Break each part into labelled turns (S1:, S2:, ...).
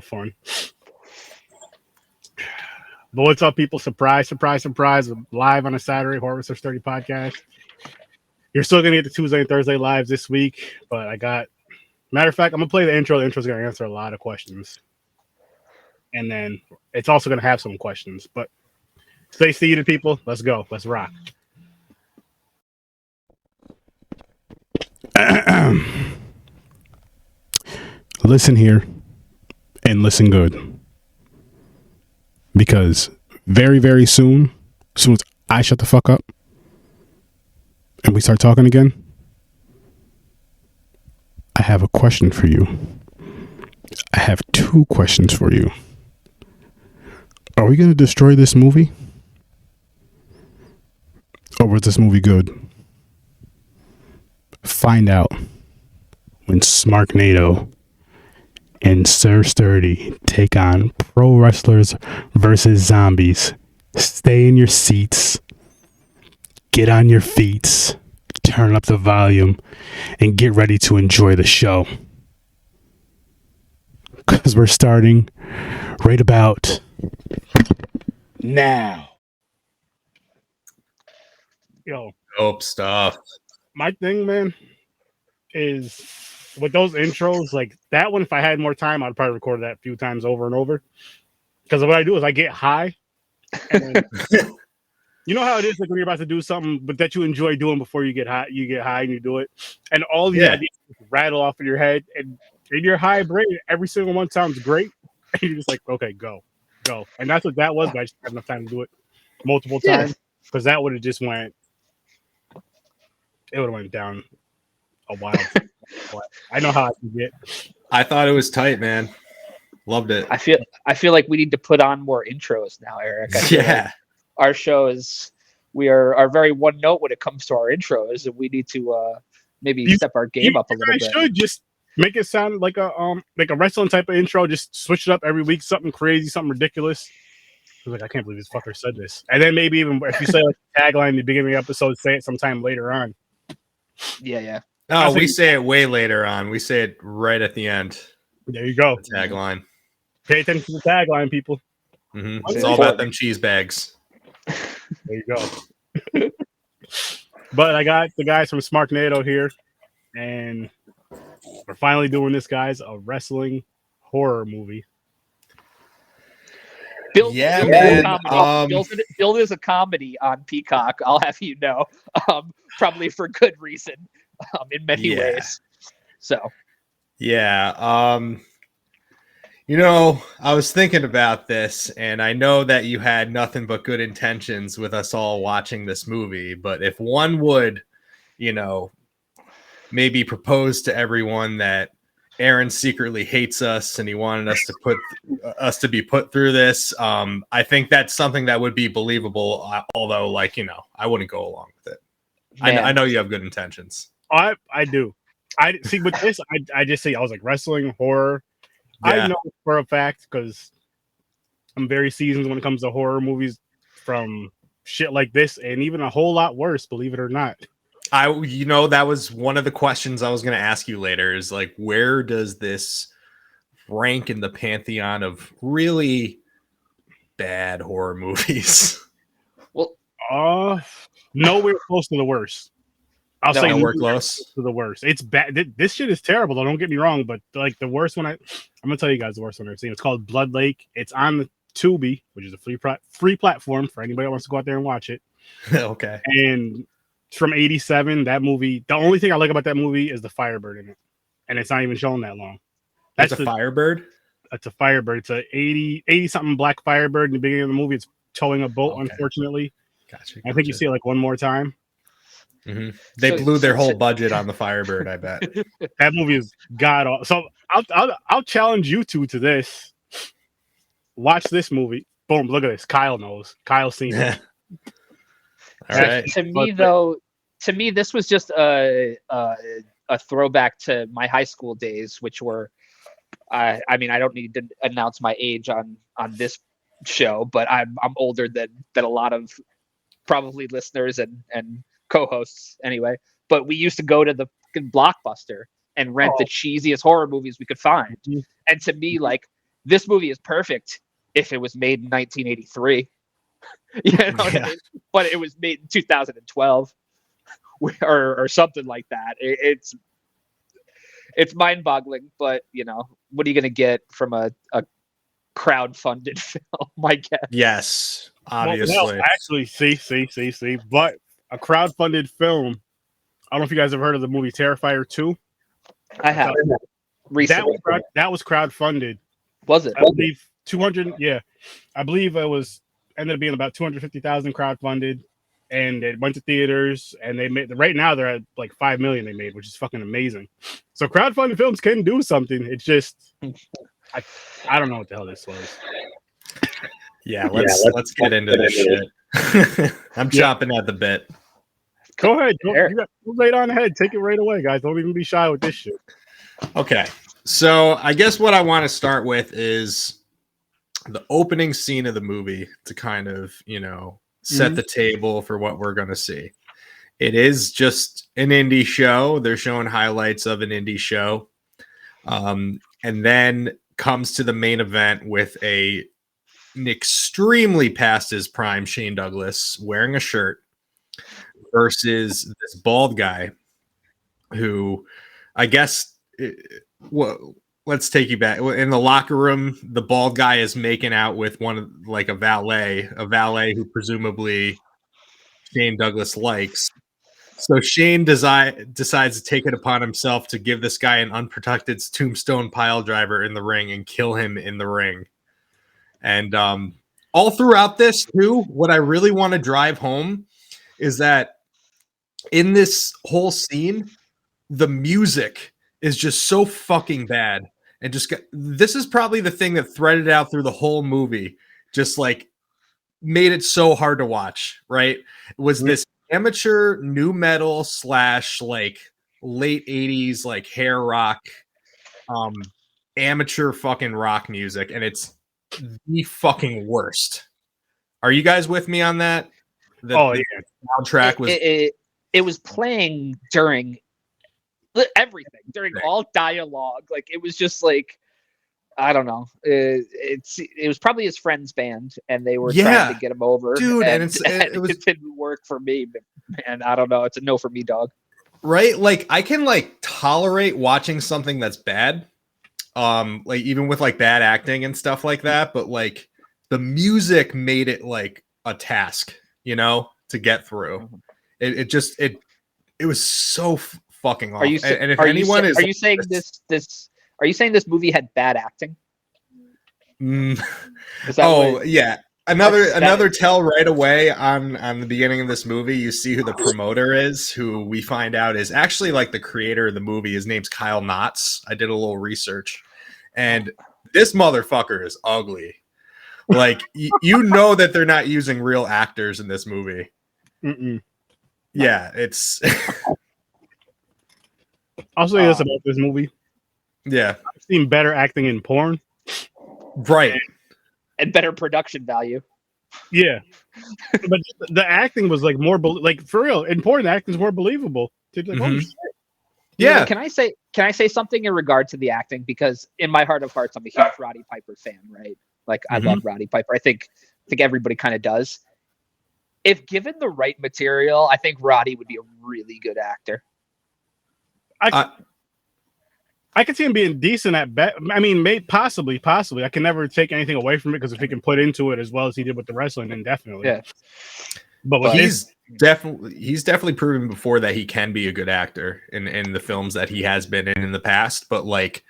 S1: fun. But what's up, people? Surprise, surprise, surprise. Live on a Saturday, Horror with Sir Sturdy podcast. You're still going to get the Tuesday and Thursday lives this week, but I got... Matter of fact, I'm going to play the intro. The intro's going to answer a lot of questions. And then it's also going to have some questions. But stay seated, people. Let's go. Let's rock. Listen here and listen good. Because very, very soon, as soon as I shut the fuck up and we start talking again, I have a question for you. I have two questions for you. Are we going to destroy this movie? Or was this movie good? Find out when SMARKNADO and Sir Sturdy take on Pro Wrestlers versus Zombies. Stay in your seats. Get on your feet. Turn up the volume and get ready to enjoy the show. Because we're starting right about now. Yo.
S2: Dope stuff.
S1: My thing, man, is with those intros, like that one, if I had more time, I'd probably record that a few times over and over. Because what I do is I get high. And then, you know how it is, like when you're about to do something, but that you enjoy doing before you get high and you do it. And all these ideas rattle off in your head. And in your high brain, every single one sounds great. And you're just like, okay, go. And that's what that was, but I just had enough time to do it multiple times. Because that would have just went, it would have went down a while. I know how I can get.
S2: I thought it was tight, man. Loved it.
S3: I feel like we need to put on more intros now, Eric.
S2: Yeah.
S3: Our show are very one note when it comes to our intros, and we need to maybe step our game up a little bit.
S1: Should just make it sound like a wrestling type of intro. Just switch it up every week, something crazy, something ridiculous. I was like, I can't believe this fucker said this. And then maybe even if you say like a tagline in the beginning of the episode, say it sometime later on.
S3: Yeah.
S2: No, we say it way later on. We say it right at the end.
S1: There you go.
S2: The tagline.
S1: Pay attention to the tagline, people.
S2: Mm-hmm. It's all about them cheese bags.
S1: There you go. But I got the guys from SMARKNADO here, and we're finally doing this, guys, a wrestling horror movie.
S3: Build is a comedy on Peacock, I'll have you know. Probably for good reason, in many ways. So
S2: I was thinking about this, and I know that you had nothing but good intentions with us all watching this movie, but if one would, maybe propose to everyone that Aaron secretly hates us and he wanted us to be put through this, I think that's something that would be believable, although I wouldn't go along with it. I know you have good intentions.
S1: I do. I see with this, I just say I was like wrestling horror. Yeah. I know for a fact because I'm very seasoned when it comes to horror movies, from shit like this and even a whole lot worse, believe it or not.
S2: That was one of the questions I was going to ask you later, is like, where does this rank in the pantheon of really bad horror movies?
S1: Well, nowhere close to the worst. I'll say
S2: nowhere close
S1: to the worst. It's bad. This shit is terrible, though. Don't get me wrong, but like the worst one, I'm gonna tell you guys the worst one I've seen. It's called Blood Lake. It's on the Tubi, which is a free platform for anybody that wants to go out there and watch it.
S2: Okay.
S1: And it's from '87. That movie. The only thing I like about that movie is the Firebird in it, and it's not even shown that long.
S2: That's a Firebird.
S1: It's a Firebird. It's a 80 something black Firebird in the beginning of the movie. It's towing a boat, unfortunately. Gotcha. I think you see it like one more time.
S2: Mm-hmm. They blew their whole budget on the Firebird, I bet.
S1: That movie is god awful. So I'll challenge you two to this. Watch this movie. Boom! Look at this. Kyle knows. Kyle's seen it.
S3: All right. To me, this was just a throwback to my high school days, which were, I don't need to announce my age on this show, but I'm older than a lot of probably listeners and co-hosts anyway. But we used to go to the Blockbuster and rent the cheesiest horror movies we could find. And to me, like, this movie is perfect if it was made in 1983. You know what I mean? But it was made in 2012 or something like that. It's mind-boggling, but you know, what are you going to get from a crowd-funded film? I guess.
S2: Yes, obviously.
S1: Well, actually, see. But a crowd-funded film. I don't know if you guys have heard of the movie Terrifier 2.
S3: I have. Recently.
S1: That was crowd-funded.
S3: Was it?
S1: I believe 200. Yeah, I believe it was ended up being about 250,000 crowd-funded, and it went to theaters. And they made right now they're at like 5 million they made, which is fucking amazing. So crowd-funded films can do something. It's just I don't know what the hell this was.
S2: Yeah, let's get into this shit. I'm chomping at the bit.
S1: Go ahead. Go right on ahead. Take it right away, guys. Don't even be shy with this shit.
S2: Okay. So I guess what I want to start with is the opening scene of the movie to kind of, you know, set the table for what we're going to see. It is just an indie show. They're showing highlights of an indie show. And then comes to the main event with an extremely past his prime Shane Douglas wearing a shirt versus this bald guy who I guess let's take you back. In the locker room, the bald guy is making out with a valet who presumably Shane Douglas likes. So Shane decides to take it upon himself to give this guy an unprotected tombstone pile driver in the ring and kill him in the ring. And all throughout this too, what I really want to drive home is that in this whole scene, the music is just so fucking bad. And this is probably the thing that threaded out through the whole movie. Just like made it so hard to watch, right? It was this amateur new metal / like late 80s like hair rock amateur fucking rock music, and it's the fucking worst. Are you guys with me on that? The soundtrack was
S3: it was playing during everything, during all dialogue. Like it was just like, I don't know. It was probably his friend's band, and they were trying to get him over,
S2: dude. And
S3: it didn't work for me, man. I don't know. It's a no for me, dog.
S2: Right? Like I can like tolerate watching something that's bad, like even with like bad acting and stuff like that. But like the music made it like a task, you know, to get through. It was so fucking awful. Are you
S3: saying this movie had bad acting?
S2: Yeah. Another tell right away on the beginning of this movie. You see who the promoter is, who we find out is actually like the creator of the movie. His name's Kyle Knotts. I did a little research, and this motherfucker is ugly. Like you know that they're not using real actors in this movie. Yeah, it's.
S1: I'll say this about this movie.
S2: Yeah,
S1: I've seen better acting in porn,
S2: right,
S3: and better production value.
S1: Yeah, but the acting was like more like for real. In porn, the acting's more believable. Like, oh, shit.
S3: Yeah. Can I say something in regard to the acting? Because in my heart of hearts, I'm a huge Roddy Piper fan, right? Like I love Roddy Piper. I think everybody kind of does. If given the right material, I think Roddy would be a really good actor.
S1: I could see him being decent at bet. I mean, possibly. I can never take anything away from it because if he can put into it as well as he did with the wrestling, then definitely.
S3: Yeah.
S1: But
S2: he's definitely proven before that he can be a good actor in the films that he has been in the past. But like,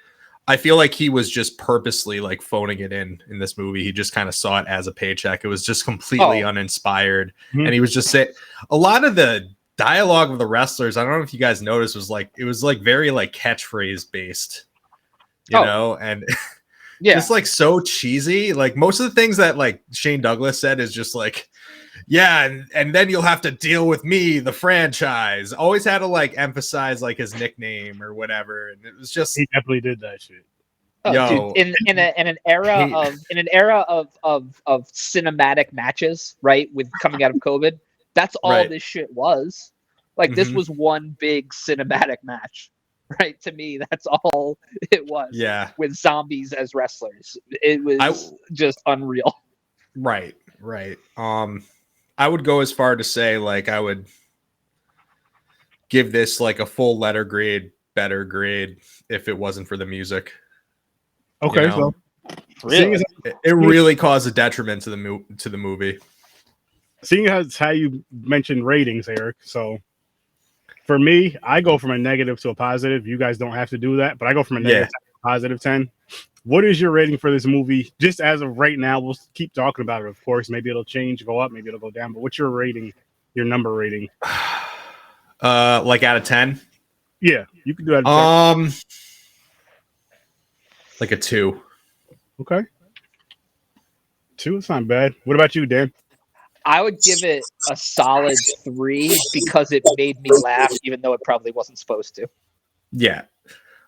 S2: I feel like he was just purposely like phoning it in this movie. He just kind of saw it as a paycheck. It was just completely uninspired, and he was just saying a lot of the dialogue of the wrestlers, I don't know if you guys noticed, it was very like catchphrase based, you know, and just like so cheesy. Like most of the things that like Shane Douglas said is just like, yeah, and then you'll have to deal with me, the franchise. Always had to like emphasize like his nickname or whatever, and it was just
S1: he definitely did that shit.
S3: Dude, in an era of cinematic matches, right? With coming out of COVID. That's all this shit was. Like this was one big cinematic match. right? To me, that's all it was.
S2: Yeah.
S3: With zombies as wrestlers. It was just unreal.
S2: Right. I would go as far to say, like, I would give this like a full letter grade, better grade if it wasn't for the music.
S1: Okay,
S2: you know?
S1: So really?
S2: It really caused a detriment to the movie.
S1: Seeing as how you mentioned ratings, Eric, so for me, I go from a negative to a positive. You guys don't have to do that, but I go from a negative to a positive 10. What is your rating for this movie? Just as of right now, we'll keep talking about it, of course. Maybe it'll change, go up, maybe it'll go down. But what's your rating, your number rating?
S2: Like out of 10?
S1: Yeah, you can do that. Out of 10.
S2: Like a 2.
S1: Okay. 2, it's not bad. What about you, Dan?
S3: I would give it a solid 3 because it made me laugh, even though it probably wasn't supposed to.
S2: Yeah.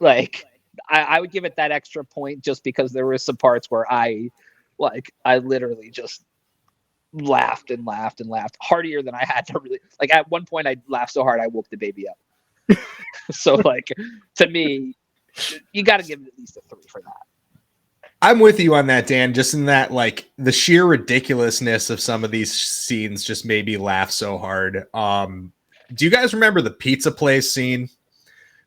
S3: Like, I would give it that extra point just because there were some parts where I literally just laughed and laughed and laughed harder than I had to really. Like, at one point, I laughed so hard I woke the baby up. So, like, to me, you got to give it at least a 3 for that.
S2: I'm with you on that, Dan. Just in that, like, the sheer ridiculousness of some of these scenes just made me laugh so hard. Do you guys remember the pizza place scene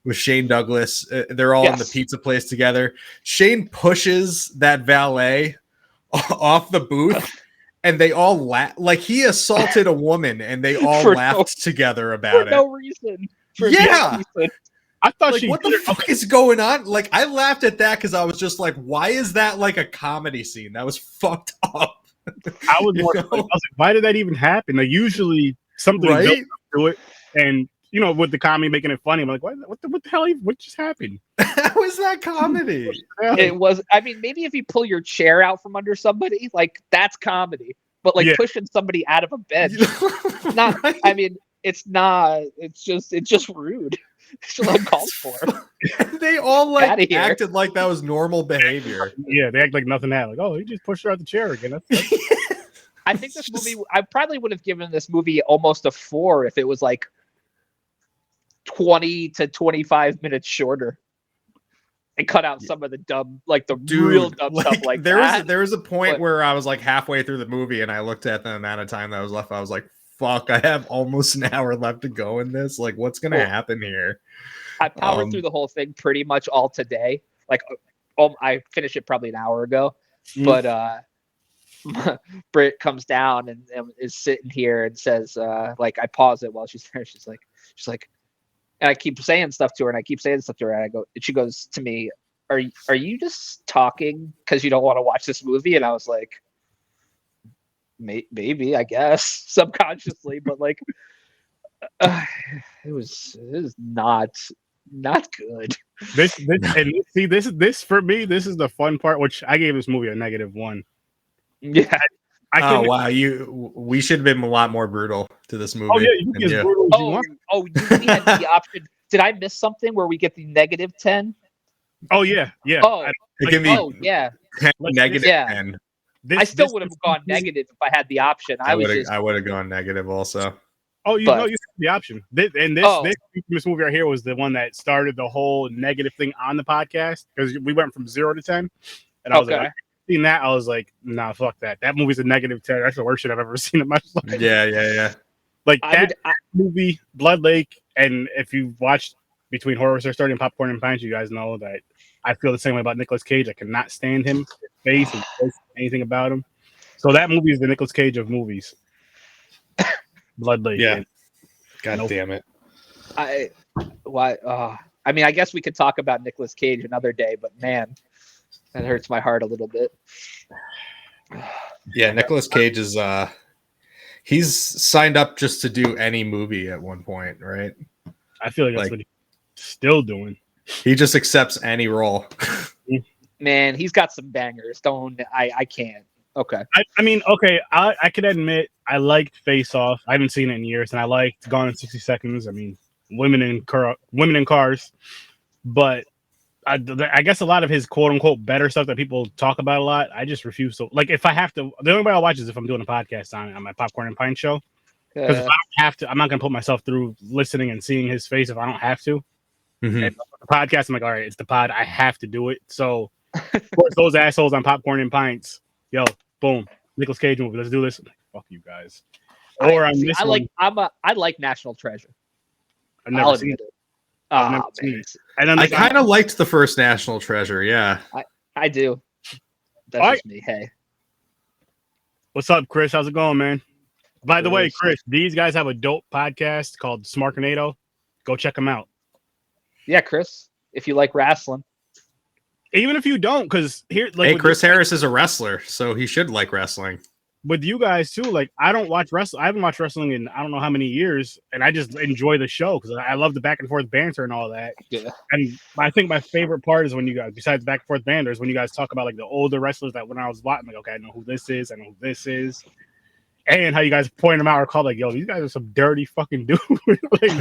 S2: with Shane Douglas? They're all in the pizza place together. Shane pushes that valet off the booth, and they all laugh. Like, he assaulted a woman, and they all laughed together about it.
S3: For no reason.
S2: I thought what the fuck is going on? Like, I laughed at that because I was just like, why is that like a comedy scene? That was fucked up.
S1: I was like, why did that even happen? Like, usually something built to it, and with the comedy making it funny, I'm like, what the hell? What just happened?
S2: How was that comedy?
S3: It was. I mean, maybe if you pull your chair out from under somebody, like, that's comedy. But like pushing somebody out of a bed, not. Right? I mean, it's not. It's just rude. It's uncalled for.
S2: They all like acted like that was normal behavior.
S1: Yeah, they act like nothing happened. Like, oh, he just pushed her out the chair again. That's
S3: I think this movie. I probably would have given this movie almost a 4 if it was like 20 to 25 minutes shorter. And cut out some of the dumb, like the real dumb stuff. Like
S2: there was a point where I was like halfway through the movie, and I looked at the amount of time that was left. I was like, fuck, I have almost an hour left to go in this. Like, what's gonna happen here?
S3: I powered through the whole thing pretty much all today. Like, I finished it probably an hour ago. But Britt comes down and is sitting here and says, like, I pause it while she's there. She's like, and I keep saying stuff to her, and I go, and she goes to me, are you just talking because you don't want to watch this movie? And I was like, maybe, I guess, subconsciously, but like, it was not good.
S1: This for me, this is the fun part, which I gave this movie a -1.
S3: Yeah.
S2: Wow, we should have been a lot more brutal to this movie.
S1: Oh yeah, you can be as brutal as you want.
S3: We had the option. Did I miss something where we get the -10?
S1: Oh yeah.
S3: Oh,
S2: it can be
S3: 10,
S2: negative 10.
S3: I still would have gone negative if I had the option. I
S2: would have gone negative also.
S1: Oh, you had the option. This movie right here was the one that started the whole negative thing on the podcast, because we went from 0 to 10, and I was like, seeing that, I was like, nah, fuck that. That movie's a -10. That's the worst shit I've ever seen in my life.
S2: Yeah.
S1: Like that movie, Blood Lake, and if you've watched between Horror with Sir Sturdy and Popcorn and Pints, you guys know that I feel the same way about Nicolas Cage. I cannot stand him, his face, and anything about him. So that movie is the Nicolas Cage of movies. Blood Lake.
S2: Yeah. God damn it.
S3: I mean, I guess we could talk about Nicolas Cage another day, but man, that hurts my heart a little bit.
S2: Yeah, Nicolas Cage is he's signed up just to do any movie at one point, right?
S1: I feel like that's what he's still doing.
S2: He just accepts any role.
S3: Man, he's got some bangers. I can't. Okay.
S1: I mean, okay, I can admit I liked Face Off. I haven't seen it in years, and I liked Gone in 60 Seconds. I mean, women in cars. But I guess a lot of his quote unquote better stuff that people talk about a lot, I just refuse to. Like, if I have to, the only way I'll watch is if I'm doing a podcast on it, on my Popcorn and Pint show. Because if I don't have to, I'm not gonna put myself through listening and seeing his face if I don't have to.
S2: Mhm.
S1: And the podcast, I'm like, all right, it's the pod. I have to do it. So, of course, those assholes on Popcorn and Pints, yo, boom, Nicolas Cage movie. Let's do this. I'm like, fuck you guys. Or on this one,
S3: I like National Treasure.
S1: I've never seen it. I've never seen it. And then
S2: I kind of liked the first National Treasure. Yeah,
S3: I do. That's just me. Hey,
S1: what's up, Chris? How's it going, man? By the way, Chris, these guys have a dope podcast called SMARKNADO. Go check them out.
S3: Yeah, Chris, if you like wrestling.
S1: Even if you don't, because here, like,
S2: hey, Chris Harris is a wrestler, so he should like wrestling.
S1: With you guys too, like, I don't watch wrestling. I haven't watched wrestling in I don't know how many years, and I just enjoy the show because I love the back and forth banter and all that.
S3: Yeah.
S1: And I think my favorite part is when you guys, besides back and forth banter, is when you guys talk about like the older wrestlers that when I was watching, like, okay, I know who this is, I know who this is, and how you guys point them out or call like, yo, these guys are some dirty fucking dudes. Like,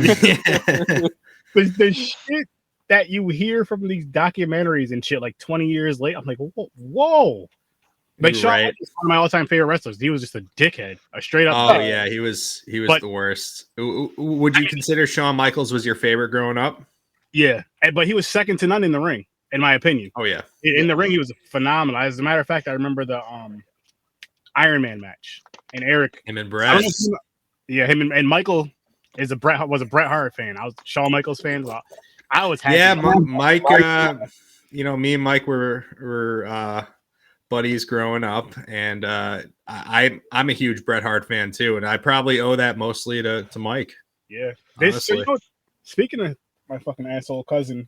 S1: the shit that you hear from these documentaries and shit, like 20 years later, I'm like, whoa. Like Shawn Michaels is one of my all-time favorite wrestlers. He was just a dickhead, a straight up.
S2: Oh yeah, he was the worst. Would you consider Shawn Michaels was your favorite growing up?
S1: Yeah, but he was second to none in the ring, in my opinion.
S2: Oh yeah,
S1: in the ring he was phenomenal. As a matter of fact, I remember the Iron Man match and Eric.
S2: Him and Brett.
S1: Him and Michael was a Bret Hart fan. I was a Shawn Michaels fan. So I was happy.
S2: Yeah, Mike. Me and Mike were buddies growing up, and I'm a huge Bret Hart fan too, and I probably owe that mostly to Mike.
S1: Yeah. Speaking of my fucking asshole cousin,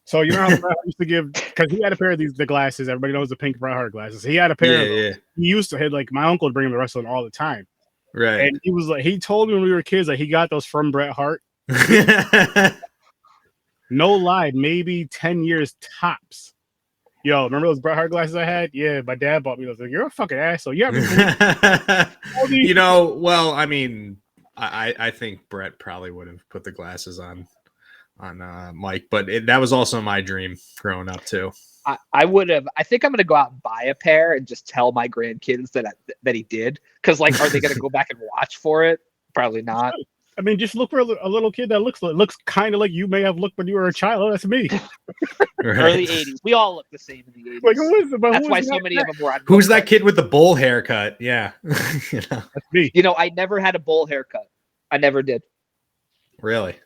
S1: so you know how Bret Hart used to give, because he had a pair of the glasses. Everybody knows the pink Bret Hart glasses. He had a pair of those. He used to have, like, my uncle would bring him to wrestling all the time.
S2: Right.
S1: And he was like, he told me when we were kids that he got those from Bret Hart. No lie, maybe 10 years tops. Yo, remember those Bret Hart glasses I had? Yeah, my dad bought me those. Like, you're a fucking asshole. You
S2: well, I mean, I think Bret probably would have put the glasses on Mike, but that was also my dream growing up too.
S3: I would have. I think I'm gonna go out and buy a pair and just tell my grandkids that he did. Because, like, are they gonna go back and watch for it? Probably not.
S1: I mean, just look for a little kid that looks kind of like you may have looked when you were a child. Oh, that's me.
S3: Right. Early 80s. We all look the same in the 80s.
S1: Like,
S3: that's why so many of them were on.
S2: Who's that kid with the bowl haircut? Yeah.
S1: That's me.
S3: I never had a bowl haircut. I never did.
S2: Really?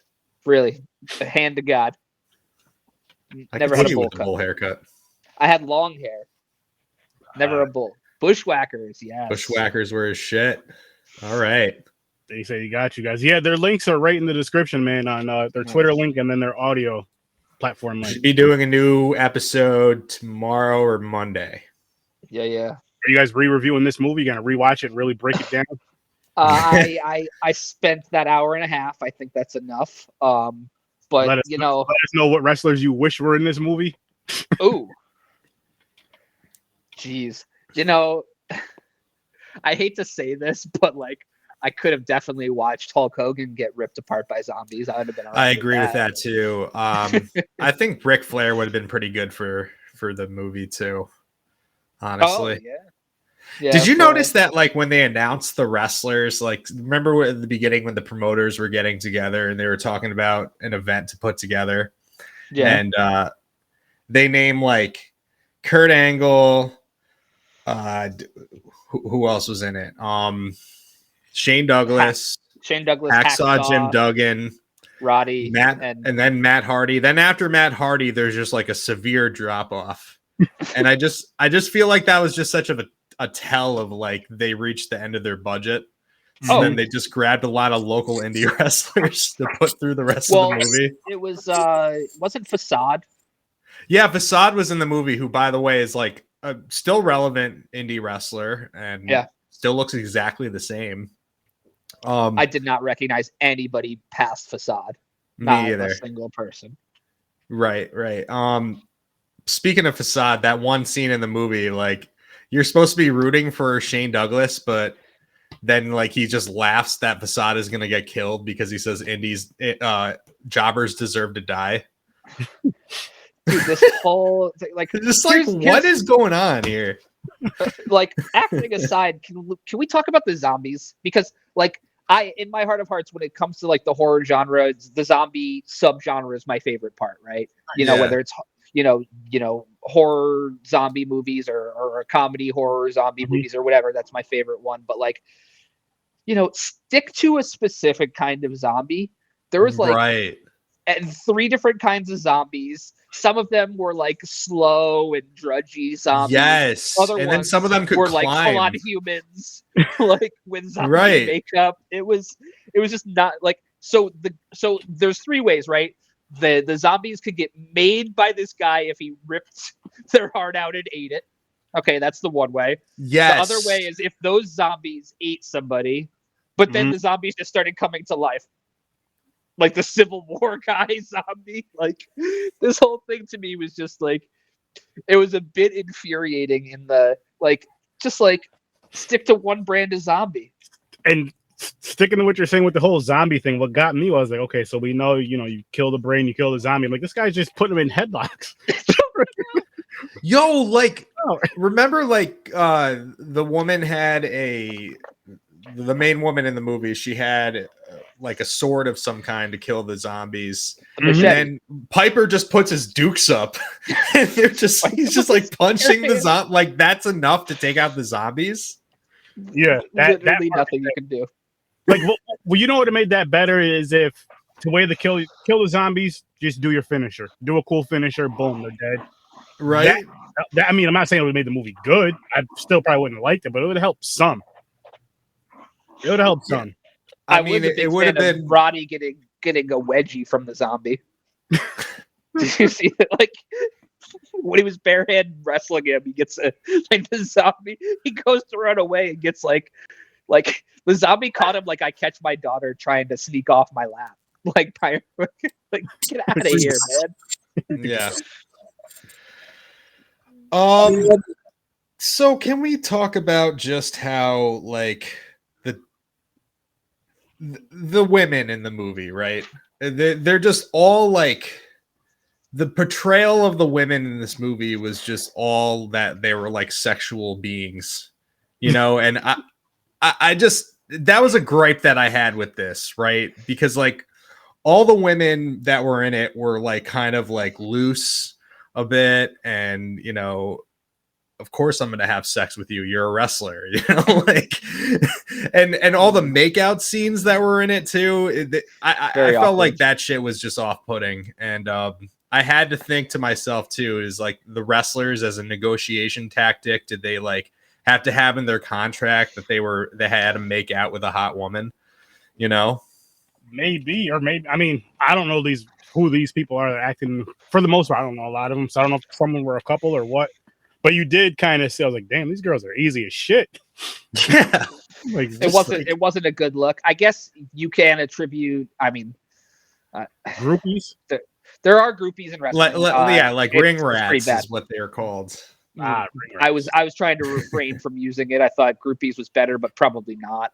S3: Hand to God.
S2: Never had a bowl haircut.
S3: I had long hair. Never a bowl. Bushwhackers, yes.
S2: Bushwhackers were his shit. All right.
S1: They say you got you guys. Yeah, their links are right in the description, man, on their Twitter link and then their audio platform link.
S2: Should be doing a new episode tomorrow or Monday.
S3: Yeah.
S1: Are you guys re-reviewing this movie? You gonna rewatch it and really break it down?
S3: I spent that hour and a half. I think that's enough. But let us know
S1: what wrestlers you wish were in this movie.
S3: Ooh. Jeez. I hate to say this, but, like, I could have definitely watched Hulk Hogan get ripped apart by zombies. I would have been.
S2: I agree with that too. I think Ric Flair would have been pretty good for the movie too. Honestly.
S3: Oh, yeah.
S2: Did you notice that, like, when they announced the wrestlers, like, remember at the beginning when the promoters were getting together and they were talking about an event to put together?
S3: Yeah.
S2: And they named, like, Kurt Angle. Who else was in it? Shane Douglas, Hacksaw Jim Duggan,
S3: Roddy,
S2: and then Matt Hardy. Then after Matt Hardy, there's just like a severe drop off, and I just feel like that was just such a tell of, like, they reached the end of their budget, and then they just grabbed a lot of local indie wrestlers to put through the rest of the movie.
S3: It was wasn't Facade?
S2: Yeah, Facade was in the movie. Who, by the way, is like a still relevant indie wrestler and still looks exactly the same.
S3: I did not recognize anybody past Facade.
S2: Me either.
S3: A single person.
S2: Right. Speaking of Facade, that one scene in the movie, like, you're supposed to be rooting for Shane Douglas, but then, like, he just laughs that Facade is going to get killed because he says indies jobbers deserve to die.
S3: Dude, this whole thing, like,
S2: just like, what is going on here?
S3: Like, acting aside, can we talk about the zombies? Because, like, in my heart of hearts, when it comes to like the horror genre, the zombie subgenre is my favorite part, right? You know, whether it's horror zombie movies or a comedy horror zombie movies or whatever, that's my favorite one. But like, stick to a specific kind of zombie. There was like and 3 different kinds of zombies. Some of them were like slow and drudgy zombies.
S2: Yes.
S3: Other
S2: and
S3: ones
S2: then some of them could
S3: were
S2: climb.
S3: like full-on humans, like with zombie makeup. It was just not like so there's 3 ways, right? The zombies could get made by this guy if he ripped their heart out and ate it. Okay, that's the one way.
S2: Yes.
S3: The other way is if those zombies ate somebody, but then the zombies just started coming to life. Like the Civil War guy zombie. Like this whole thing to me was just like, it was a bit infuriating in the like, just like stick to one brand of zombie.
S1: And sticking to what you're saying with the whole zombie thing, what got me was like, okay, so we know, you kill the brain, you kill the zombie. I'm like, this guy's just putting him in headlocks.
S2: Yo, like, remember like the woman had the main woman in the movie, she had like a sword of some kind to kill the zombies. And then Piper just puts his dukes up and he's just like punching the zombie. Like that's enough to take out the zombies.
S1: Yeah.
S3: Literally nothing you can do.
S1: Like, well, you know what made that better is if the way to kill the zombies, just do your finisher. Do a cool finisher, boom, they're dead.
S2: Right.
S1: I mean, I'm not saying it would have made the movie good. I still probably wouldn't have liked it, but it would have helped some. It would have helped some.
S2: I mean, it would have been
S3: Roddy getting a wedgie from the zombie. Did you see that? Like when he was barehanded wrestling him, he gets like the zombie. He goes to run away and gets like the zombie caught him like I catch my daughter trying to sneak off my lap. Like get out of here, man.
S2: Yeah. So can we talk about just how like the women in the movie, right? They're just all like the portrayal of the women in this movie was just all that they were like sexual beings, and I just, that was a gripe that I had with this, right? Because like all the women that were in it were like kind of like loose a bit, and of course I'm gonna have sex with you. You're a wrestler, like, and all the makeout scenes that were in it too. I felt like that shit was just off-putting, and I had to think to myself too, is like the wrestlers as a negotiation tactic, did they like have to have in their contract that they had to make out with a hot woman?
S1: Maybe, or maybe. I mean, I don't know who these people are acting. For the most part, I don't know a lot of them, so I don't know if someone were a couple or what. But you did kind of say, I was like, damn, these girls are easy as shit.
S2: Yeah.
S1: Like,
S3: it wasn't a good look. I guess you can attribute, I mean,
S1: groupies.
S3: There are groupies in wrestling.
S2: Like ring rats is what they're called.
S3: I was trying to refrain from using it. I thought groupies was better, but probably not.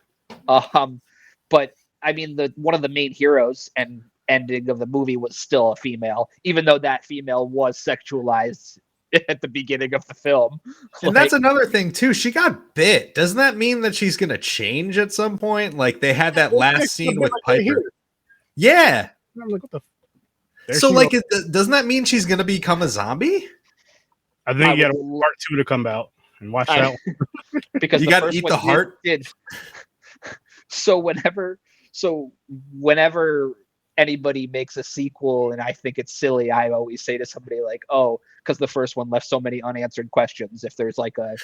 S3: But I mean, one of the main heroes and ending of the movie was still a female, even though that female was sexualized at the beginning of the film.
S2: And that's another thing too. She got bit. Doesn't that mean that she's gonna change at some point? Like they had that last scene with Piper. Yeah.
S1: I'm like, what the?
S2: So like, doesn't that mean she's gonna become a zombie?
S1: I think you got part 2 to come out and watch out.
S3: Because
S2: you got to eat the heart.
S3: So whenever anybody makes a sequel and I think it's silly, I always say to somebody like, oh, because the first one left so many unanswered questions. If there's like a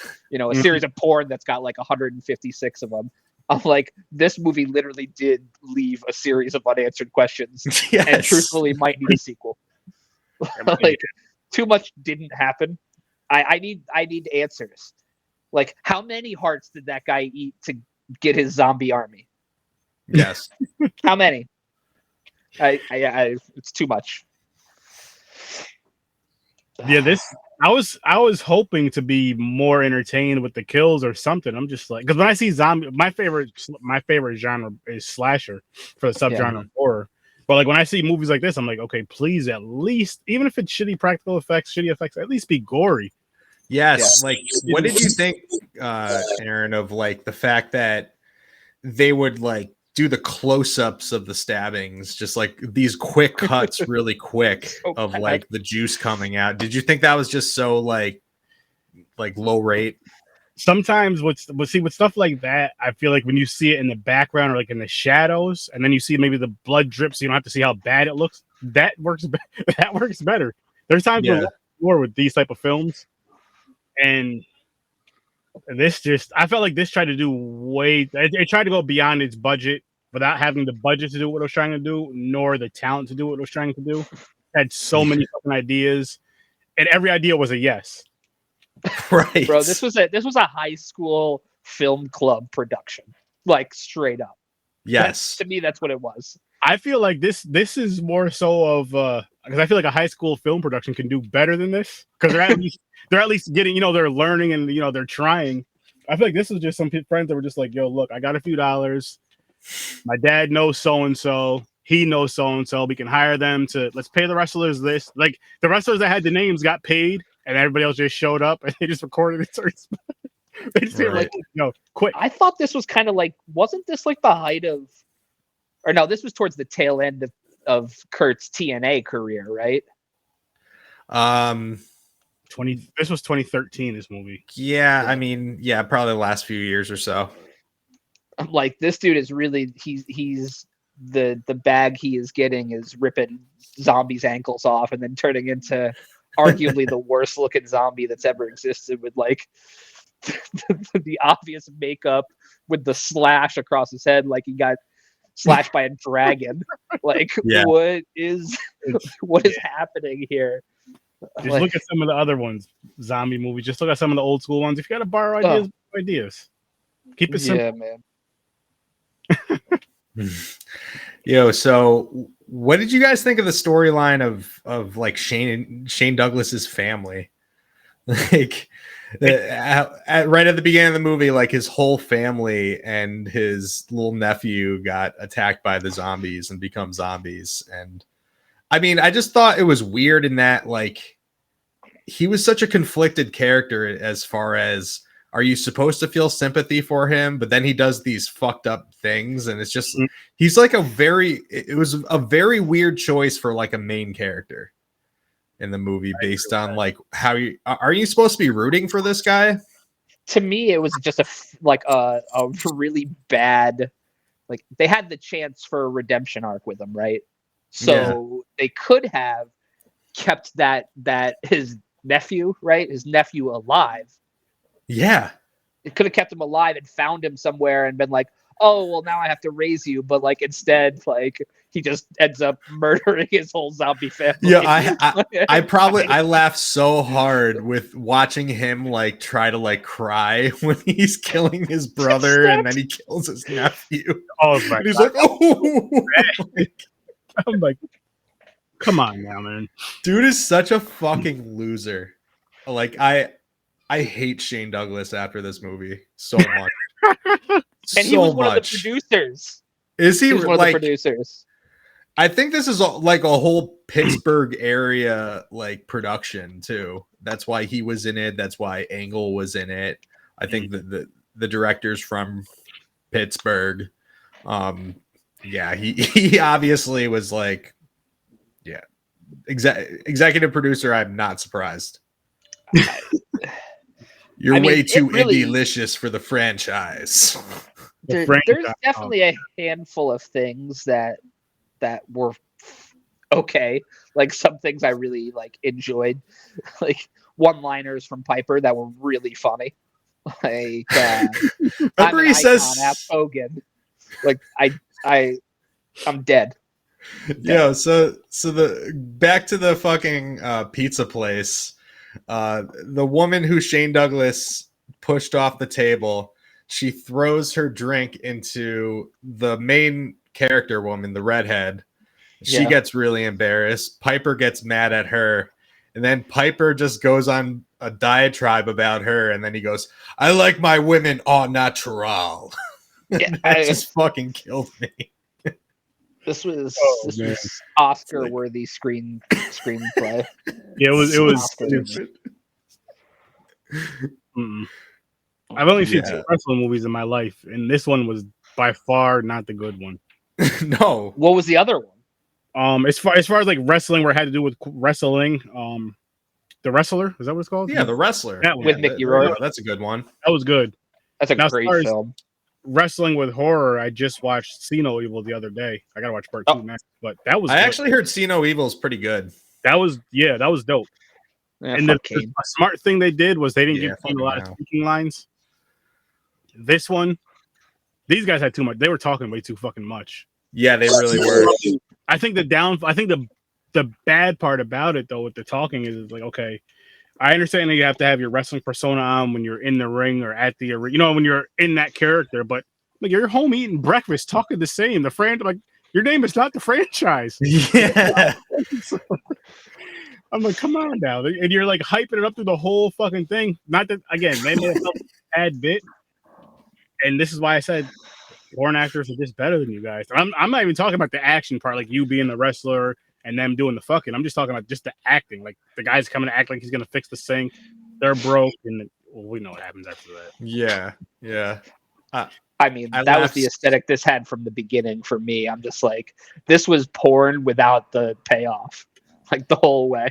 S3: series of porn that's got like 156 of them, I'm like, this movie literally did leave a series of unanswered questions. Yes. And truthfully might need a sequel. Like too much didn't happen. I need answers. Like how many hearts did that guy eat to get his zombie army?
S2: Yes.
S3: How many? It's too much.
S1: Yeah, I was hoping to be more entertained with the kills or something. I'm just like, because when I see zombie, my favorite genre is slasher for the subgenre of horror. But like when I see movies like this, I'm like, okay, please, at least, even if it's shitty practical effects, shitty effects, at least be gory.
S2: Yes. Like, what did you think, Aaron, of like the fact that they would like do the close-ups of the stabbings, just like these quick cuts really quick of like the juice coming out. Did you think that was just so like low rate?
S1: Sometimes with stuff like that, I feel like when you see it in the background or like in the shadows, and then you see maybe the blood drips, so you don't have to see how bad it looks. That works better. There's times more with these type of films, and this just, I felt like this tried to do it tried to go beyond its budget without having the budget to do what it was trying to do, nor the talent to do what it was trying to do. It had so many fucking ideas, and every idea was a yes.
S3: Right, bro. This was a high school film club production, like straight up.
S2: Yes,
S3: to me, that's what it was.
S1: I feel like this is more so of because I feel like a high school film production can do better than this, because they're at least getting, they're learning, and they're trying. I feel like this was just some friends that were just like, yo, look, I got a few dollars. My dad knows so and so. He knows so and so. We can hire them to, let's pay the wrestlers this. Like the wrestlers that had the names got paid, and everybody else just showed up and they just recorded it. They just like, quick.
S3: I thought this was kind of like, wasn't this like the height of, or no, this was towards the tail end of Kurt's TNA career, right?
S1: This was 2013, this movie.
S2: Yeah, I mean, yeah, probably the last few years or so.
S3: I'm like, this dude is really, he's the bag he is getting is ripping zombies' ankles off and then turning into arguably the worst looking zombie that's ever existed, with like the obvious makeup with the slash across his head, like he got slashed by a dragon. Like, what is happening here?
S1: Just look at some of the other ones, zombie movies. Just look at some of the old school ones. If you got to borrow ideas, keep it simple.
S3: Yeah, man.
S2: Yo, so what did you guys think of the storyline of like Shane Douglas's family? Like right at the beginning of the movie, like his whole family and his little nephew got attacked by the zombies and become zombies. And I mean, I just thought it was weird in that, like, he was such a conflicted character as far as, are you supposed to feel sympathy for him? But then he does these fucked up things, and it's just, he's like it was a very weird choice for like a main character in the movie, based on like how are you supposed to be rooting for this guy?
S3: To me, it was just a really bad, like, they had the chance for a redemption arc with him, right? So they could have kept that his nephew alive.
S2: Yeah.
S3: It could have kept him alive and found him somewhere and been like, oh, well, now I have to raise you. But like, instead, like, he just ends up murdering his whole zombie family.
S2: Yeah, I laughed so hard with watching him like try to like cry when he's killing his brother and then he kills his nephew.
S1: Oh my
S2: God. He's like, oh.
S1: I'm like, come on now, man.
S2: Dude is such a fucking loser. Like, I hate Shane Douglas after this movie so much.
S3: And he was one of the producers.
S2: Is he?
S3: He was one of the producers.
S2: I think this is like a whole Pittsburgh area like production too. That's why he was in it. That's why Angle was in it. I think the director's from Pittsburgh. Yeah, he obviously was like, yeah, executive producer. I'm not surprised. You're way too indie-licious for the franchise.
S3: There's definitely a handful of things that were okay. Like, some things I really like enjoyed, like one-liners from Piper that were really funny. Like,
S2: remember he says,
S3: Hogan. Like, I'm dead.
S2: Yeah. So the back to the fucking pizza place. The woman who Shane Douglas pushed off the table, she throws her drink into the main character woman, the redhead. She gets really embarrassed. Piper gets mad at her, and then Piper just goes on a diatribe about her, and then he goes, I like my women au natural. That just fucking killed me.
S3: This was Oscar-worthy screenplay.
S1: Yeah, it was stupid. I've only seen 2 wrestling movies in my life, and this one was by far not the good one.
S2: No.
S3: What was the other one?
S1: As far as like wrestling, where it had to do with wrestling, The Wrestler, is that what it's called?
S2: Yeah, The Wrestler.
S1: That one.
S3: With Mickey Rourke.
S2: That's a good one.
S1: That was good.
S3: That's a
S1: Now, as
S3: great
S1: far as
S3: film.
S1: Wrestling with horror, I just watched See No Evil the other day. I gotta watch part 2 next, but that was.
S2: I
S1: good.
S2: actually heard See No Evil is pretty good.
S1: That was dope.
S3: Yeah,
S1: And the smart thing they did was they didn't give Kane a lot of speaking lines. This one, these guys had too much. They were talking way too fucking much.
S2: Yeah, they really were.
S1: I think the bad part about it though with the talking is like, okay, I understand that you have to have your wrestling persona on when you're in the ring or at the arena, you know, when you're in that character, but like you're home eating breakfast, talking the same. The like your name is not the franchise.
S2: Yeah.
S1: I'm like, come on now. And you're like hyping it up through the whole fucking thing. Not that, again, they may have helped a bad bit. And this is why I said porn actors are just better than you guys. I'm not even talking about the action part, like you being the wrestler and them doing the fucking. I'm just talking about just the acting. Like the guy's coming to act like he's going to fix the sink. They're broke. And well, we know what happens after that.
S2: Yeah. Yeah.
S3: I mean, that was the aesthetic this had from the beginning for me. I'm just like, this was porn without the payoff. Like the whole way.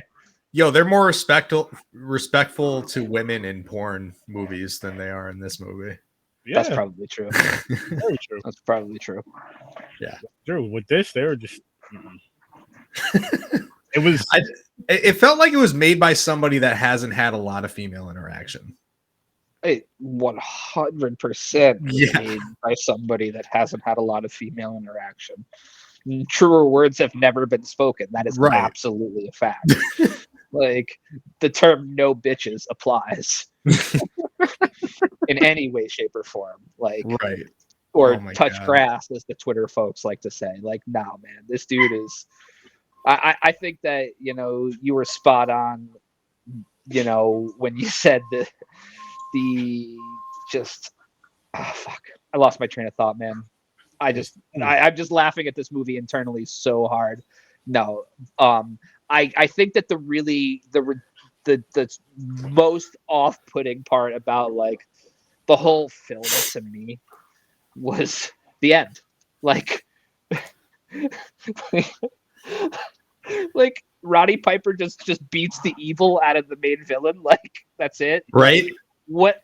S2: Yo, they're more respectful to women in porn movies than they are in this movie.
S1: Yeah,
S3: that's probably true.
S1: Very true.
S3: That's probably true.
S2: Yeah,
S1: true. With this, they were just. It was.
S2: It felt like it was made by somebody that hasn't had a lot of female interaction.
S3: 100% made by somebody that hasn't had a lot of female interaction. Truer words have never been spoken. That is absolutely a fact. Like the term "no bitches" applies in any way, shape, or form. Like, or touch grass, as the Twitter folks like to say. Like, no, man, this dude is. I think that you were spot on. When you said the just fuck, I lost my train of thought, man. I'm just laughing at this movie internally so hard. No, I think that the most off-putting part about like the whole film to me was the end. Like Roddy Piper just beats the evil out of the main villain. Like that's it.
S2: Right.
S3: What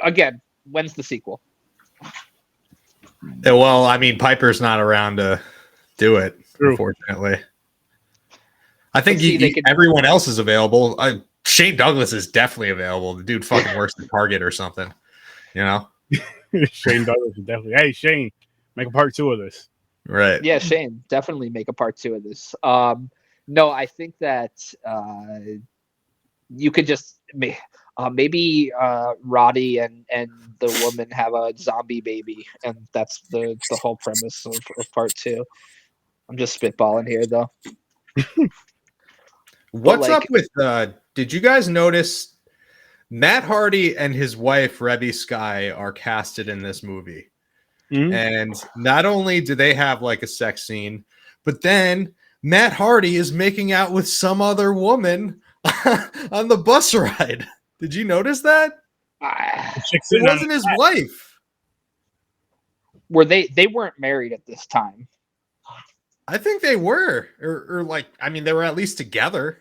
S3: again, when's the sequel?
S2: Well, I mean, Piper's not around to do it, unfortunately. I think everyone else is available. Shane Douglas is definitely available. The dude fucking works at Target or something,
S1: Shane Douglas is definitely. Hey, Shane, make a part 2 of this.
S2: Right.
S3: Yeah, Shane, definitely make a part 2 of this. No, I think that you could just maybe Roddy and the woman have a zombie baby, and that's the whole premise of part 2. I'm just spitballing here, though.
S2: What's up with? Did you guys notice Matt Hardy and his wife Rebby Sky are casted in this movie? Mm-hmm. And not only do they have like a sex scene, but then Matt Hardy is making out with some other woman on the bus ride. Did you notice that? It wasn't his wife.
S3: Were they weren't married at this time?
S2: I think they were, or like, I mean, they were at least together.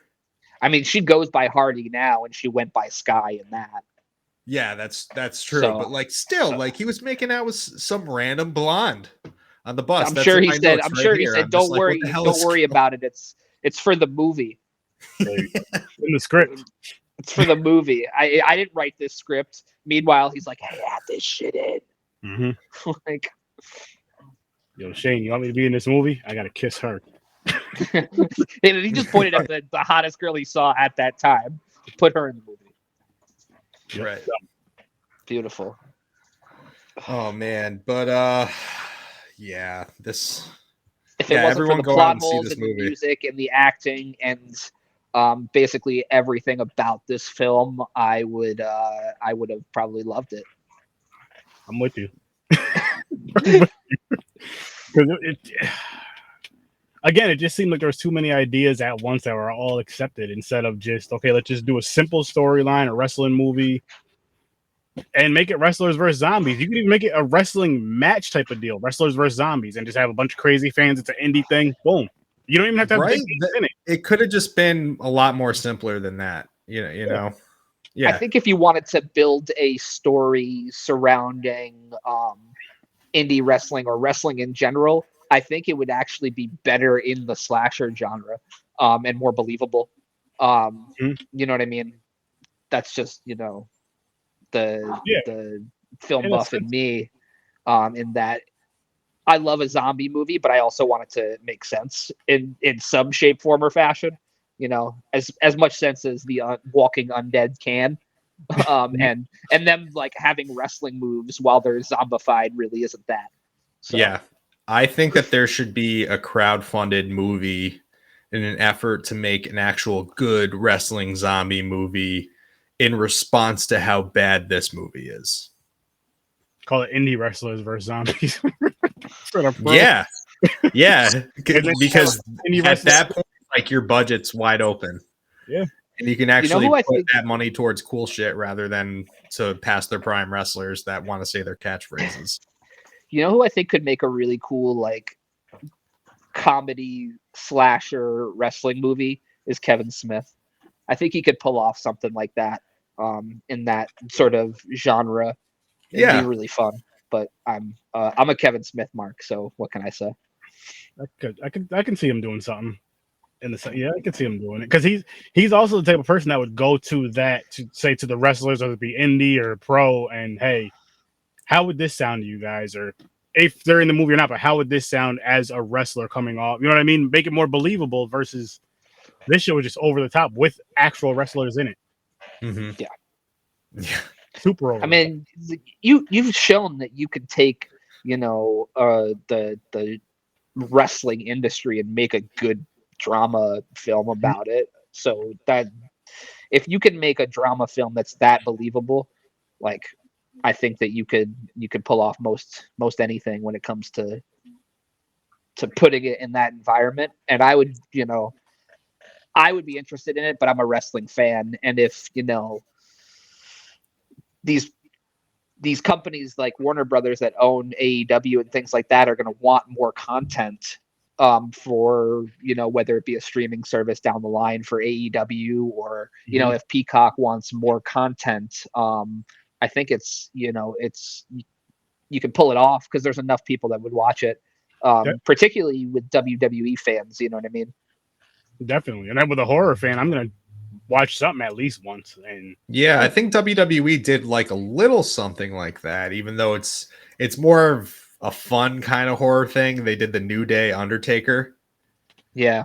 S3: I mean, she goes by Hardy now, and she went by Sky in that.
S2: Yeah, that's true. So, but like, still, like, he was making out with some random blonde on the bus.
S3: I'm sure he said, "Don't worry, don't worry about it. It's for the movie."
S1: In the script.
S3: It's for the movie. I didn't write this script. Meanwhile, he's like, "Hey, add this shit in."
S1: Mm-hmm.
S3: Like,
S1: yo, Shane, you want me to be in this movie? I gotta kiss her.
S3: And he just pointed at the hottest girl he saw at that time. Put her in the movie.
S2: Right.
S3: Beautiful.
S2: Oh man, but yeah, this.
S3: If it wasn't for the plot holes and the music and the acting and basically everything about this film, I would have probably loved it.
S1: I'm with you. Again, it just seemed like there was too many ideas at once that were all accepted instead of just, okay, let's just do a simple storyline, a wrestling movie. and make it wrestlers versus zombies. You can even make it a wrestling match type of deal, wrestlers versus zombies, and just have a bunch of crazy fans. It's an indie thing. Boom. You don't even have to have big names in it.
S2: It could have just been a lot more simpler than that. You know. Yeah.
S3: I think if you wanted to build a story surrounding indie wrestling or wrestling in general, I think it would actually be better in the slasher genre and more believable. You know what I mean? That's just, the film buff in me, in that I love a zombie movie, but I also want it to make sense in some shape, form, or fashion. As much sense as the walking undead can. And them like having wrestling moves while they're zombified really isn't that. So.
S2: Yeah. I think that there should be a crowd-funded movie in an effort to make an actual good wrestling zombie movie in response to how bad this movie is.
S1: Call it indie wrestlers versus zombies.
S2: Yeah. Because at that point, like, your budget's wide open.
S1: Yeah.
S2: And you can actually put that money towards cool shit rather than to past their prime wrestlers that want to say their catchphrases.
S3: You know who I think could make a really cool, like, comedy slasher wrestling movie is Kevin Smith. I think he could pull off something like that in that sort of genre. It'd be really fun. But I'm a Kevin Smith mark, so what can I say?
S1: I can see him doing something. I can see him doing it because he's also the type of person that would go to that to say to the wrestlers, whether it be indie or pro, and hey, how would this sound to you guys? Or if they're in the movie or not, but how would this sound as a wrestler coming off? You know what I mean? Make it more believable versus this show was just over the top with actual wrestlers in it.
S2: Mm-hmm.
S1: Yeah. Super over.
S3: I mean, you've shown that you could take, the wrestling industry and make a good drama film about it. So that if you can make a drama film that's that believable, like, I think that you could pull off most anything when it comes to putting it in that environment. And I would be interested in it, but I'm a wrestling fan. And if, these companies like Warner Brothers that own AEW and things like that are going to want more content for, whether it be a streaming service down the line for AEW or, if Peacock wants more content, I think it's you can pull it off because there's enough people that would watch it, particularly with WWE fans. You know what I mean? Definitely.
S1: And with a horror fan, I'm going to watch something at least once. And
S2: yeah, I think WWE did like a little something like that, even though it's more of a fun kind of horror thing. They did the New Day Undertaker.
S3: Yeah.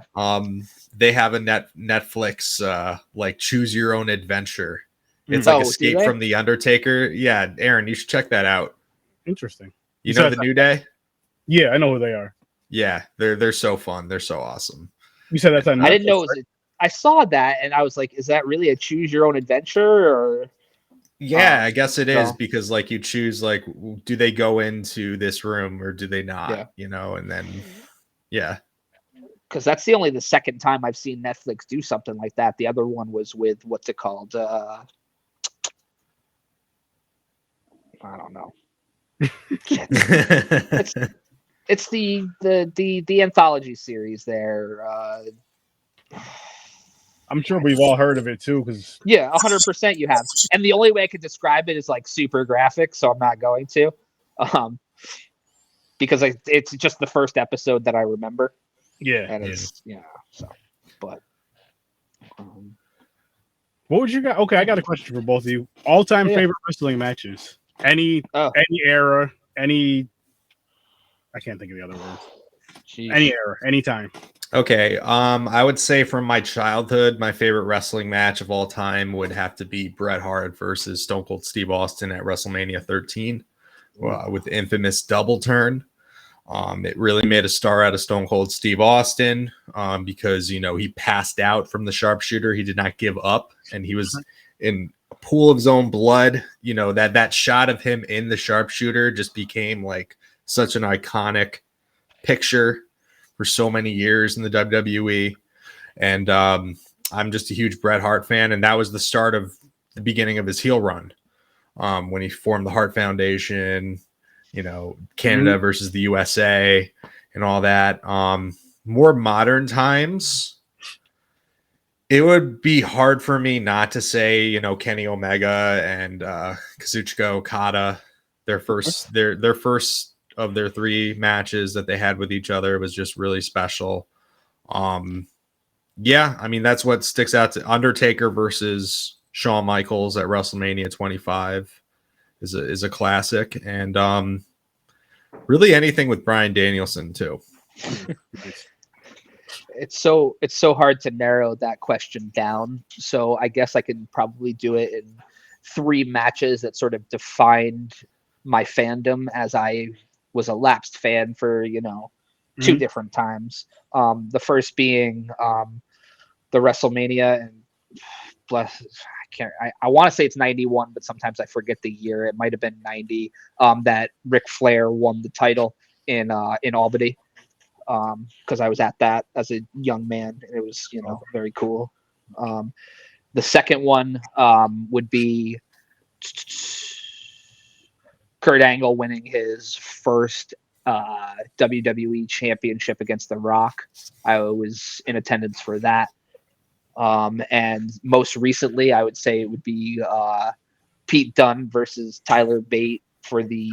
S2: They have a Netflix like choose your own adventure. It's like Escape from the Undertaker. Yeah, Aaron, you should check that out.
S1: Interesting.
S2: You know the New Day?
S1: Yeah, I know who they are.
S2: Yeah, they're so fun. They're so awesome.
S1: You said that's on Netflix,
S3: I didn't know it was I saw that and I was like, is that really a choose your own adventure? Or
S2: yeah, I guess it is because like you choose like, do they go into this room or do they not?
S3: Yeah.
S2: And then
S3: because that's the second time I've seen Netflix do something like that. The other one was with what's it called? I don't know. It's the anthology series there.
S1: I'm sure we've all heard of it too, because
S3: 100% you have. And the only way I could describe it is like super graphic, so I'm not going to, because it's just the first episode that I remember.
S1: Yeah,
S3: and it's but.
S1: What would you got? Okay, I got a question for both of you. All-time favorite wrestling matches. Any era, I can't think of the other words. Jeez. Any era, anytime.
S2: Okay, I would say from my childhood, my favorite wrestling match of all time would have to be Bret Hart versus Stone Cold Steve Austin at WrestleMania 13 with the infamous double turn. It really made a star out of Stone Cold Steve Austin because, he passed out from the sharpshooter. He did not give up, and he was in a pool of his own blood. That shot of him in the sharpshooter just became like such an iconic picture for so many years in the WWE. And I'm just a huge Bret Hart fan, and that was the start of the beginning of his heel run. when he formed the Hart Foundation, Canada versus the USA and all that. More modern times, it would be hard for me not to say, Kenny Omega and Kazuchika Okada, their first of their 3 matches that they had with each other was just really special. Yeah, I mean, that's what sticks out to Undertaker versus Shawn Michaels at WrestleMania 25 is a classic. And really anything with Bryan Danielson too.
S3: It's so hard to narrow that question down. So I guess I can probably do it in 3 matches that sort of defined my fandom as I was a lapsed fan for, 2 different times. The first being the WrestleMania, and I want to say it's 91, but sometimes I forget the year. It might have been 90 that Ric Flair won the title in Albany. Because I was at that as a young man, and it was, very cool. The second one would be Kurt Angle winning his first WWE championship against The Rock. I was in attendance for that. And most recently, I would say it would be Pete Dunne versus Tyler Bate for the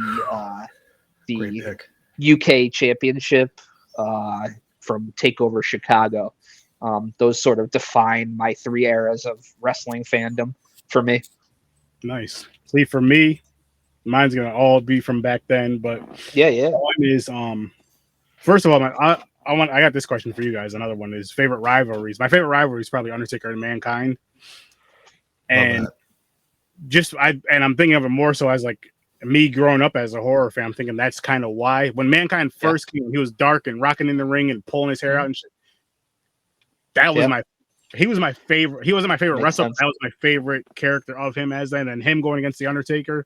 S3: UK championship. From TakeOver Chicago. Those sort of define my 3 eras of wrestling fandom for me.
S1: Nice. See, for me, mine's gonna all be from back then, but
S3: yeah.
S1: One is first of all, I got this question for you guys. Another one is favorite rivalries. My favorite rivalry is probably Undertaker and Mankind, and I'm thinking of it more so as like me growing up as a horror fan. I'm thinking that's kind of why when Mankind first came, he was dark and rocking in the ring and pulling his hair out and shit. That was he was my favorite. He wasn't my favorite wrestler. That was my favorite character of him as then, and him going against the Undertaker.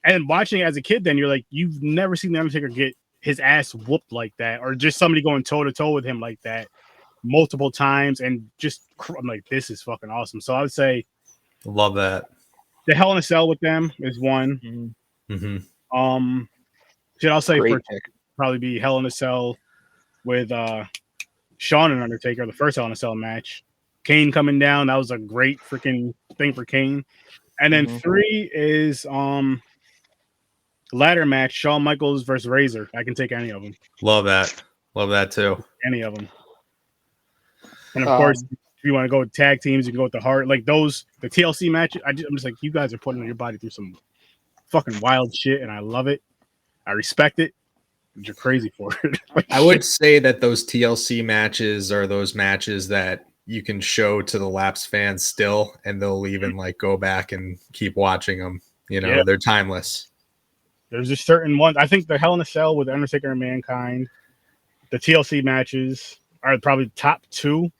S1: And watching it as a kid, then you're like, you've never seen the Undertaker get his ass whooped like that, or just somebody going toe to toe with him like that multiple times, and just I'm like, this is fucking awesome. So I would say,
S2: love that.
S1: The Hell in a Cell with them is one. Should I'll say probably be Hell in a Cell with Shawn and Undertaker, the first Hell in a Cell match. Kane coming down, that was a great freaking thing for Kane. And then 3 is ladder match, Shawn Michaels versus Razor. I can take any of them.
S2: Love that too.
S1: Any of them. And of course, if you want to go with tag teams, you can go with the Hart. Like those, the TLC match. I'm just like, you guys are putting your body through some fucking wild shit, and I love it. I respect it. You're crazy for it.
S2: I would say that those TLC matches are those matches that you can show to the lapsed fans still, and they'll even like go back and keep watching them. They're timeless.
S1: There's just certain ones. I think the Hell in a Cell with Undertaker and Mankind, the TLC matches are probably top 2.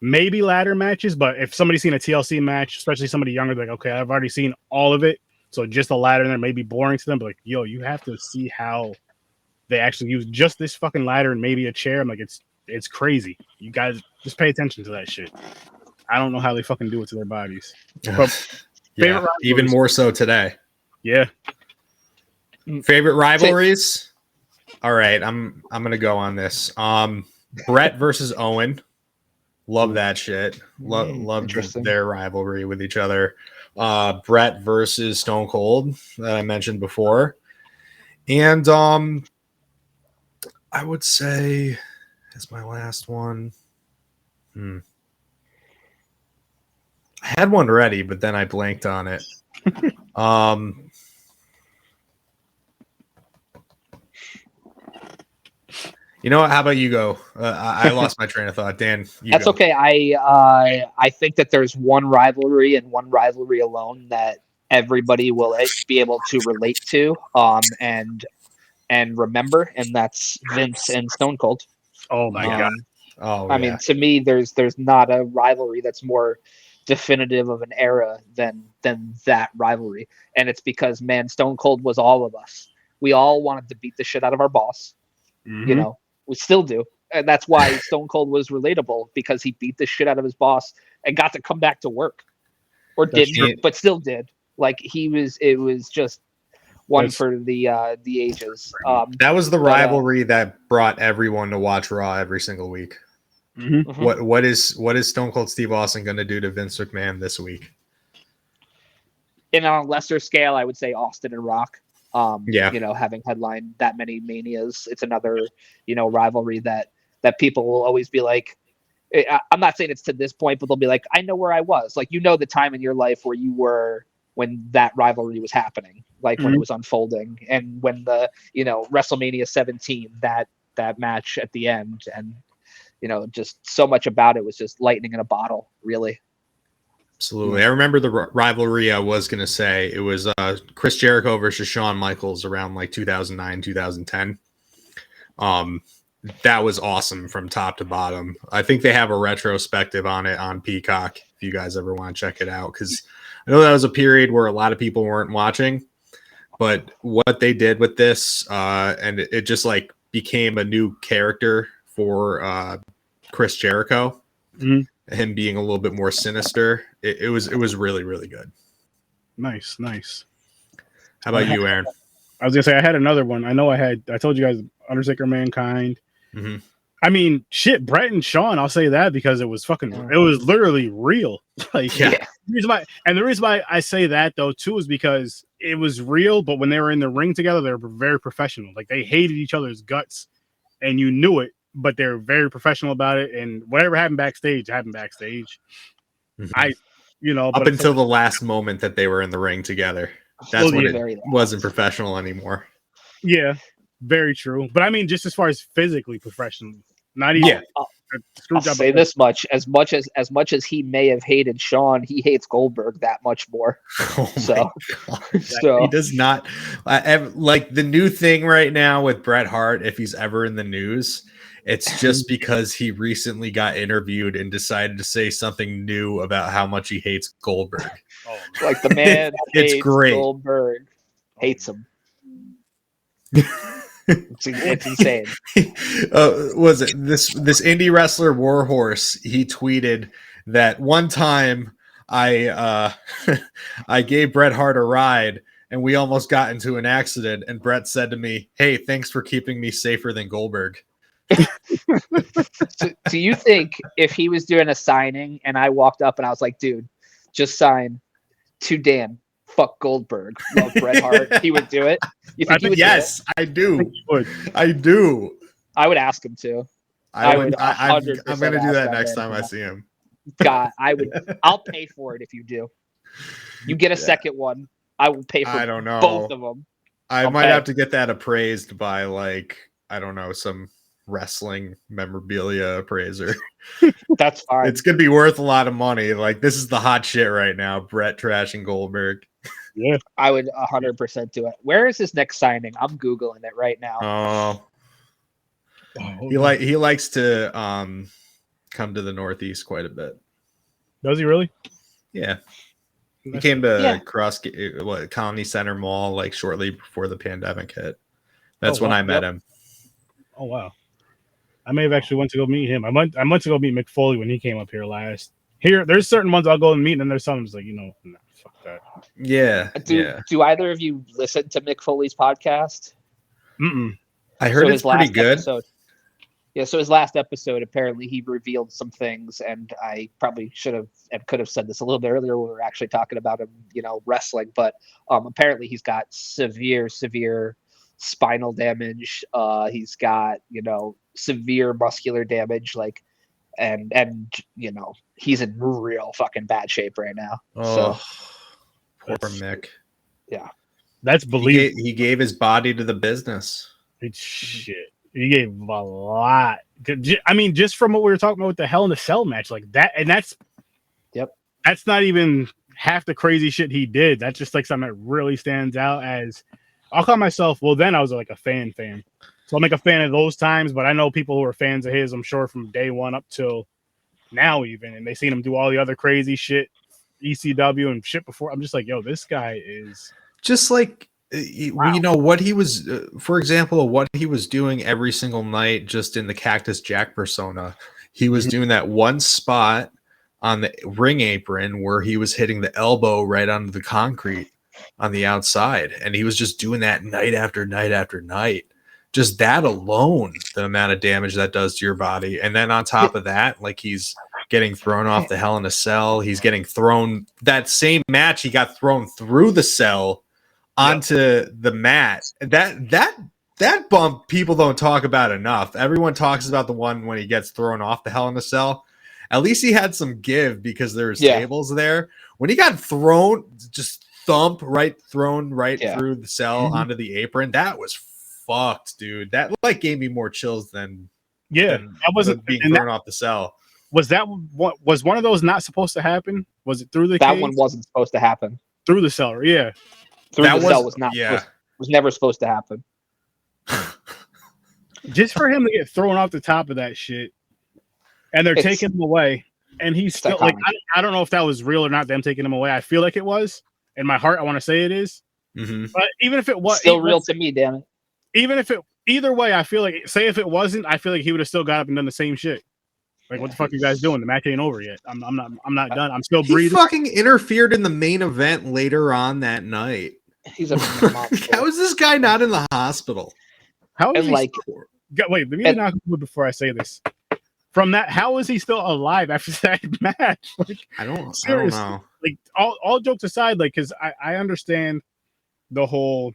S1: Maybe ladder matches, but if somebody's seen a TLC match, especially somebody younger, they're like, okay, I've already seen all of it. So just a ladder in there may be boring to them, but like, yo, you have to see how they actually use just this fucking ladder and maybe a chair. I'm like, it's crazy. You guys just pay attention to that shit. I don't know how they fucking do it to their bodies. But
S2: yeah, even more so today.
S1: Yeah.
S2: Favorite rivalries? All right, I'm gonna go on this. Brett versus Owen. Love that shit. Love their rivalry with each other. Brett versus Stone Cold that I mentioned before. And I would say as my last one. I had one ready, but then I blanked on it. You know what? How about you go? I lost my train of thought. Dan,
S3: that's
S2: go.
S3: Okay. I think that there's one rivalry and one rivalry alone that everybody will be able to relate to and remember, and that's Vince and Stone Cold.
S1: Oh my god.
S3: I mean, to me, there's not a rivalry that's more definitive of an era than that rivalry, and it's because, man, Stone Cold was all of us. We all wanted to beat the shit out of our boss. We still do. And that's why Stone Cold was relatable, because he beat the shit out of his boss and got to come back to work. Or didn't, but still did. Like it was just one for the ages.
S2: That was the rivalry that brought everyone to watch Raw every single week. What is Stone Cold Steve Austin going to do to Vince McMahon this week?
S3: And on a lesser scale, I would say Austin and Rock.
S2: Yeah.
S3: You know, having headlined that many Manias, it's another, you know, rivalry that people will always be like, I'm not saying it's to this point, but they'll be like, I know where I was. Like, you know, the time in your life where you were when that rivalry was happening, like when it was unfolding, and when the, you know, WrestleMania 17, that match at the end, and, you know, just so much about it was just lightning in a bottle, really.
S2: Absolutely. I remember the rivalry. I was going to say it was Chris Jericho versus Shawn Michaels around like 2009, 2010. That was awesome from top to bottom. I think they have a retrospective on it on Peacock if you guys ever want to check it out, because I know that was a period where a lot of people weren't watching, but what they did with this, and it just like became a new character for Chris Jericho, him being a little bit more sinister. It was really, really good.
S1: Nice.
S2: How about you, Aaron?
S1: I was gonna say I had another one. I told you guys Undertaker Mankind. I mean, shit, Brett and Shawn, I'll say that because it was it was literally real. Like, the reason why I say that though too is because it was real, but when they were in the ring together, they were very professional. Like, they hated each other's guts, and you knew it, but they're very professional about it. And whatever happened backstage happened backstage.
S2: Up until the last moment that they were in the ring together, that's when it wasn't professional anymore.
S1: Yeah, very true. But I mean, just as far as physically professional, not even.
S3: I'll say this much: as much as he may have hated Shawn, he hates Goldberg that much more. So
S2: he does not like the new thing right now with Bret Hart. If he's ever in the news, it's just because he recently got interviewed and decided to say something new about how much he hates Goldberg.
S3: Like, the man
S2: it's great.
S3: Goldberg hates him. It's insane.
S2: Was it this indie wrestler Warhorse? He tweeted that one time I gave Bret Hart a ride and we almost got into an accident, and Bret said to me, "Hey, thanks for keeping me safer than Goldberg."
S3: So, do you think if he was doing a signing and I walked up and I was like, dude, just sign to Dan, fuck Goldberg, love Bret Hart, he would do it? You think he would?
S2: Yes, do I do. I do.
S3: I would ask him to.
S2: I'm going to do that next time I see him.
S3: God, I'll pay for it if you do. You get a second one, I will pay for both of them.
S2: I might have to get that appraised by, like, I don't know, some wrestling memorabilia appraiser.
S3: That's fine.
S2: It's gonna be worth a lot of money. Like, this is the hot shit right now, Bret trashing Goldberg.
S1: Yeah,
S3: I would 100% do it. Where is his next signing? I'm googling it right now.
S2: He likes to come to the Northeast quite a bit.
S1: Does he really?
S2: Yeah, he came to Colony Center Mall like shortly before the pandemic hit. That's when I met him.
S1: Oh wow. I may have actually went to go meet him. I went to go meet Mick Foley when he came up here last. There's certain ones I'll go and meet, and there's some that's like, nah, fuck that.
S2: Yeah.
S3: Do either of you listen to Mick Foley's podcast?
S2: I heard it's pretty good.
S3: So his last episode, apparently he revealed some things, and I probably should have and could have said this a little bit earlier when we were actually talking about him, wrestling. But apparently he's got severe spinal damage. He's got, severe muscular damage, like, and he's in real fucking bad shape right now.
S2: Poor Mick.
S3: Yeah,
S1: that's believable.
S2: He gave his body to the business.
S1: It's shit. He gave a lot. I mean, just from what we were talking about with the Hell in a Cell match, like that, and that's not even half the crazy shit he did. That's just like something that really stands out. As I'll call myself, well, then I was like a fan. So I'm like a fan of those times, but I know people who are fans of his, I'm sure, from day one up till now even, and they seen him do all the other crazy shit, ECW and shit before. I'm just like, yo, this guy is
S2: just like, wow. What he was, for example, what he was doing every single night just in the Cactus Jack persona. He was doing that one spot on the ring apron where he was hitting the elbow right onto the concrete on the outside. And he was just doing that night after night after night. Just that alone, the amount of damage that does to your body. And then on top of that, like he's getting thrown off the Hell in a Cell. He's getting thrown that same match. He got thrown through the cell onto the mat. That bump people don't talk about enough. Everyone talks about the one when he gets thrown off the Hell in a Cell. At least he had some give because there was tables there. When he got thrown, just thrown right through the cell onto the apron, that was fucked, dude. That like gave me more chills than
S1: that wasn't
S2: being thrown off the cell.
S1: Was that what was one of those not supposed to happen? Was it through the
S3: that
S1: cage?
S3: One wasn't supposed to happen
S1: Through the cell, yeah.
S3: Through the cell was not was never supposed to happen.
S1: Just for him to get thrown off the top of that shit, and they're taking him away, and he's still like, I don't know if that was real or not. Them taking him away, I feel like it was. In my heart, I want to say it is. But even if it was
S3: still real to me, damn it.
S1: Even if it, either way, I feel like, say if it wasn't, I feel like he would have still got up and done the same shit. Like, what the fuck are you guys doing? The match ain't over yet. I'm not done. I'm still breathing.
S2: He fucking interfered in the main event later on that night.
S3: He's a monster.
S2: How is this guy not in the hospital?
S1: How is he wait, let me knock before I say this. From that, how is he still alive after that match? Like,
S2: I don't know.
S1: Like, all jokes aside, like, because I understand the whole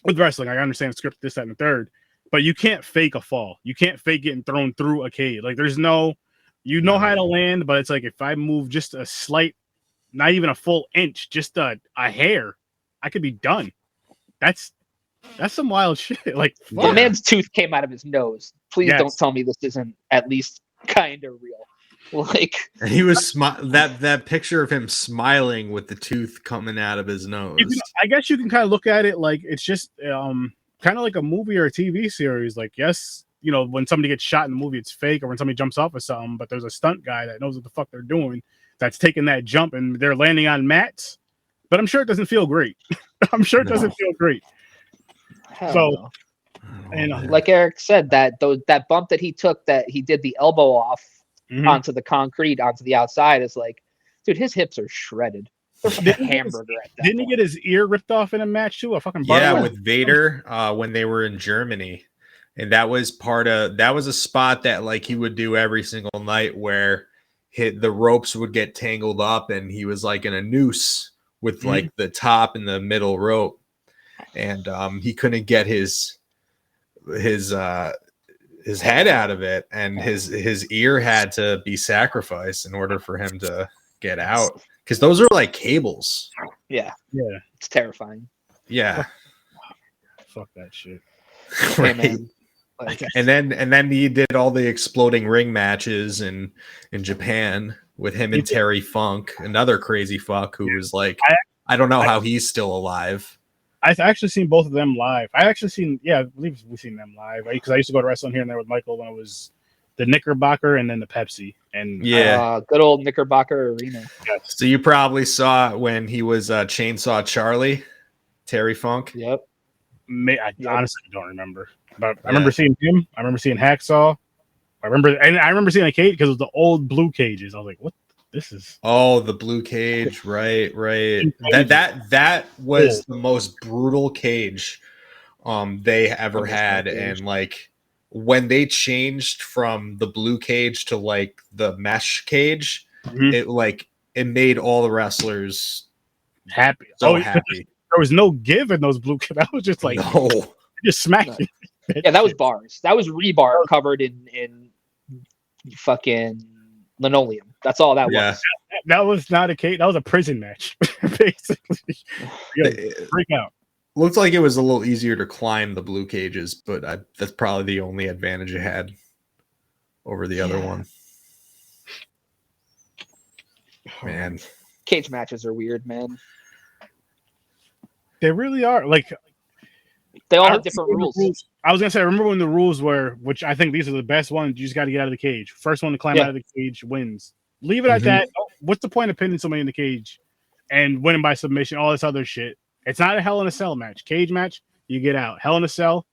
S1: with wrestling. I understand the script, this, that, and the third, but you can't fake a fall. You can't fake getting thrown through a cage. Like, there's no, how to land, but it's like if I move just a slight, not even a full inch, just a hair, I could be done. That's some wild shit. Like,
S3: the man's tooth came out of his nose. Please don't tell me this isn't at least kind of real. Like,
S2: he was that picture of him smiling with the tooth coming out of his nose.
S1: I guess you can kind of look at it like it's just kind of like a movie or a TV series. Like, yes, when somebody gets shot in the movie, it's fake, or when somebody jumps off of something, but there's a stunt guy that knows what the fuck they're doing, that's taking that jump and they're landing on mats. But I'm sure it doesn't feel great. I'm sure it doesn't feel great. So, and
S3: like Eric said, that bump that he took, that he did the elbow off onto the concrete, onto the outside, is like, dude, his hips are shredded. They're like a hamburger.
S1: Didn't he get his ear ripped off in a match too? A fucking
S2: with Vader when they were in Germany, and that was a spot that like he would do every single night where the ropes would get tangled up, and he was like in a noose with like the top and the middle rope, and he couldn't get his head out of it, and his ear had to be sacrificed in order for him to get out, because those are like cables.
S3: Yeah, it's terrifying.
S2: Yeah,
S1: fuck that shit.
S2: Right. Hey, like, and then he did all the exploding ring matches in Japan with him and Terry Funk, another crazy fuck who was like, I don't know how he's still alive.
S1: I've actually seen both of them live. I believe we've seen them live, because I used to go to wrestling here and there with Michael when it was the Knickerbocker and then the Pepsi. And
S3: good old Knickerbocker Arena.
S2: Yes. So you probably saw when he was Chainsaw Charlie, Terry Funk.
S3: Yep.
S1: I honestly don't remember, but I remember seeing him. I remember seeing Hacksaw. I remember seeing a cage because it was the old blue cages. I was like, what? This is
S2: the blue cage, right. That was the most brutal cage they ever had, and like when they changed from the blue cage to like the mesh cage, it made all the wrestlers
S1: happy.
S2: Happy.
S1: There was no give in those blue cages. That was just like just smacked it.
S3: Yeah, that was bars. That was rebar covered in fucking linoleum. That's all that was.
S1: That was not a cage. That was a prison match, basically. Freak out.
S2: Looked like it was a little easier to climb the blue cages, but that's probably the only advantage it had over the other one. Man,
S3: cage matches are weird, man.
S1: They really are. Like,
S3: they all have different rules.
S1: I was gonna say, I remember when the rules were, which I think these are the best ones. You just got to get out of the cage. First one to climb out of the cage wins. Leave it at that. What's the point of pinning somebody in the cage and winning by submission? All this other shit. It's not a Hell in a Cell match. Cage match, you get out. Hell in a Cell,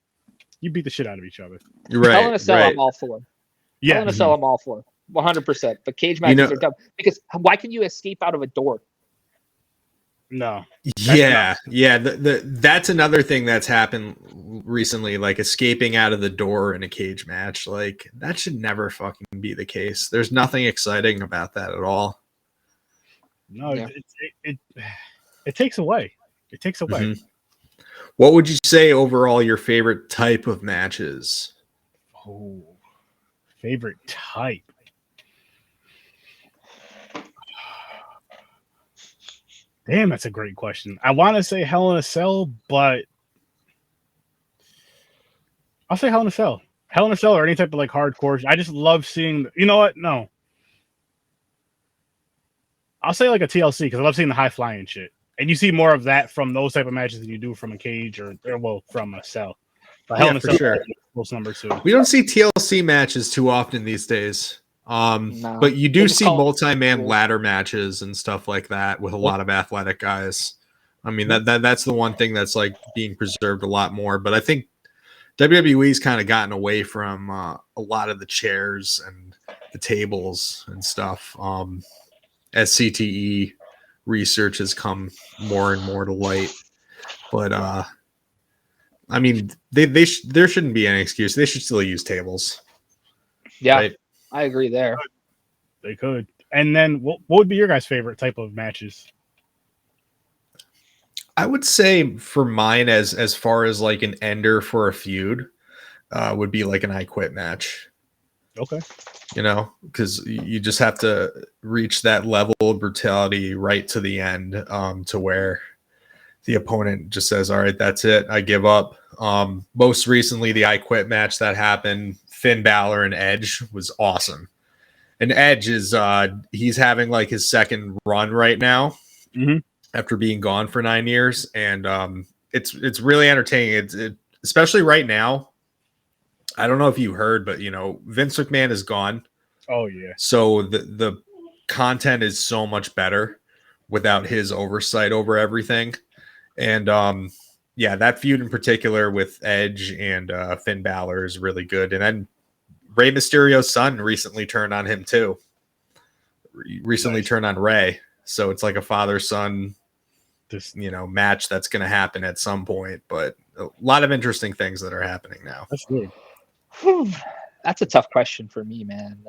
S1: you beat the shit out of each other.
S2: Right.
S3: Hell in a Cell, I'm all for.
S1: Yeah.
S3: Hell in a Cell, I'm all for. 100%. But cage matches are dumb because why can you escape out of a door?
S1: No.
S2: Yeah. That's another thing that's happened recently, like escaping out of the door in a cage match. Like that should never fucking be the case. There's nothing exciting about that at all.
S1: No, it takes away. It takes away.
S2: Mm-hmm. What would you say overall your favorite type of matches?
S1: Oh, favorite type. Damn, that's a great question. I want to say Hell in a Cell, but I'll say Hell in a Cell. Hell in a Cell or any type of like hardcore. I just love seeing. You know what? No, I'll say like a TLC because I love seeing the high flying shit, and you see more of that from those type of matches than you do from a cage or well from a cell. But Hell in a Cell,
S2: sure.
S1: Close number 2.
S2: We don't see TLC matches too often these days.
S3: No.
S2: But you do see multi-man ladder matches and stuff like that with a lot of athletic guys. I mean, that's the one thing that's like being preserved a lot more. But I think WWE's kind of gotten away from a lot of the chairs and the tables and stuff. As CTE research has come more and more to light. But I mean, there shouldn't be any excuse. They should still use tables.
S3: Yeah.
S2: Right?
S3: I agree there.
S1: They could. And then what would be your guys' favorite type of matches?
S2: I would say for mine, as far as like an ender for a feud, would be like an I Quit match.
S1: Okay.
S2: You know, because you just have to reach that level of brutality right to the end, to where the opponent just says, all right, that's it. I give up. Most recently, the I Quit match that happened, Finn Balor and Edge, was awesome. And Edge is he's having like his second run right now after being gone for 9 years. And it's really entertaining. It especially right now. I don't know if you heard, but you know, Vince McMahon is gone.
S1: Oh yeah.
S2: So the content is so much better without his oversight over everything. And yeah, that feud in particular with Edge and Finn Balor is really good. And then Rey Mysterio's son recently turned on him too. Recently turned on Rey. So it's like a father-son, match that's going to happen at some point. But a lot of interesting things that are happening now.
S1: That's good.
S3: That's a tough question for me, man.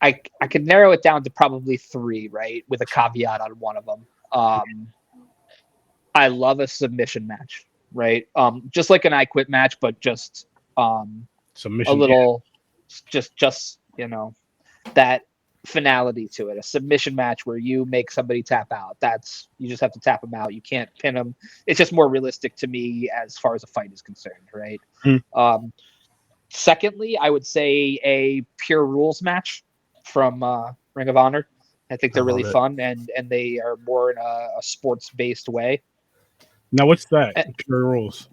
S3: I could narrow it down to probably 3, right? With a caveat on one of them. I love a submission match, right? Just like an I Quit match, but just
S1: submission,
S3: a little, just that finality to it. A submission match where you make somebody tap out. You just have to tap them out. You can't pin them. It's just more realistic to me as far as a fight is concerned, right? Secondly, I would say a Pure Rules match from Ring of Honor. I think they're really fun and they are more in a sports-based way.
S1: Now, what's that? Pure Rules.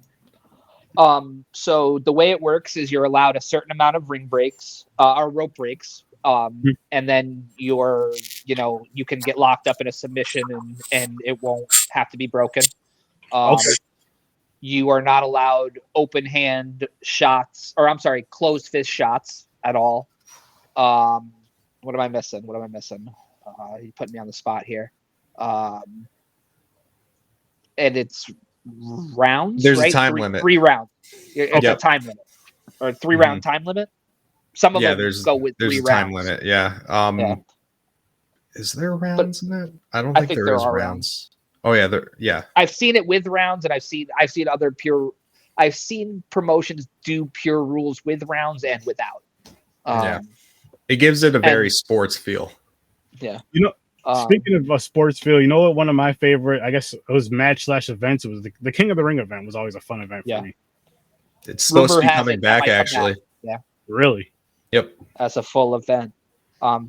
S3: So the way it works is you're allowed a certain amount of ring breaks, or rope breaks, and then you can get locked up in a submission and it won't have to be broken. You are not allowed open hand shots, or I'm sorry, closed fist shots at all. What am I missing? You put me on the spot here. And it's rounds.
S2: There's
S3: right?
S2: a time limit.
S3: 3 rounds. It's a time limit, or 3 round time limit. Some of them go with 3 rounds.
S2: Time limit. Yeah. Is there rounds in that? I don't think there is rounds. Oh yeah,
S3: I've seen it with rounds, and I've seen promotions do Pure Rules with rounds and without.
S2: It gives it a very sports feel.
S3: Yeah.
S1: Speaking of a sports feel, you know what? One of my favorite, I guess, it was match/events. It was the King of the Ring event. Was always a fun event for me.
S2: It's supposed to be coming back, actually.
S3: Yeah.
S2: Really? Yep.
S3: As a full event,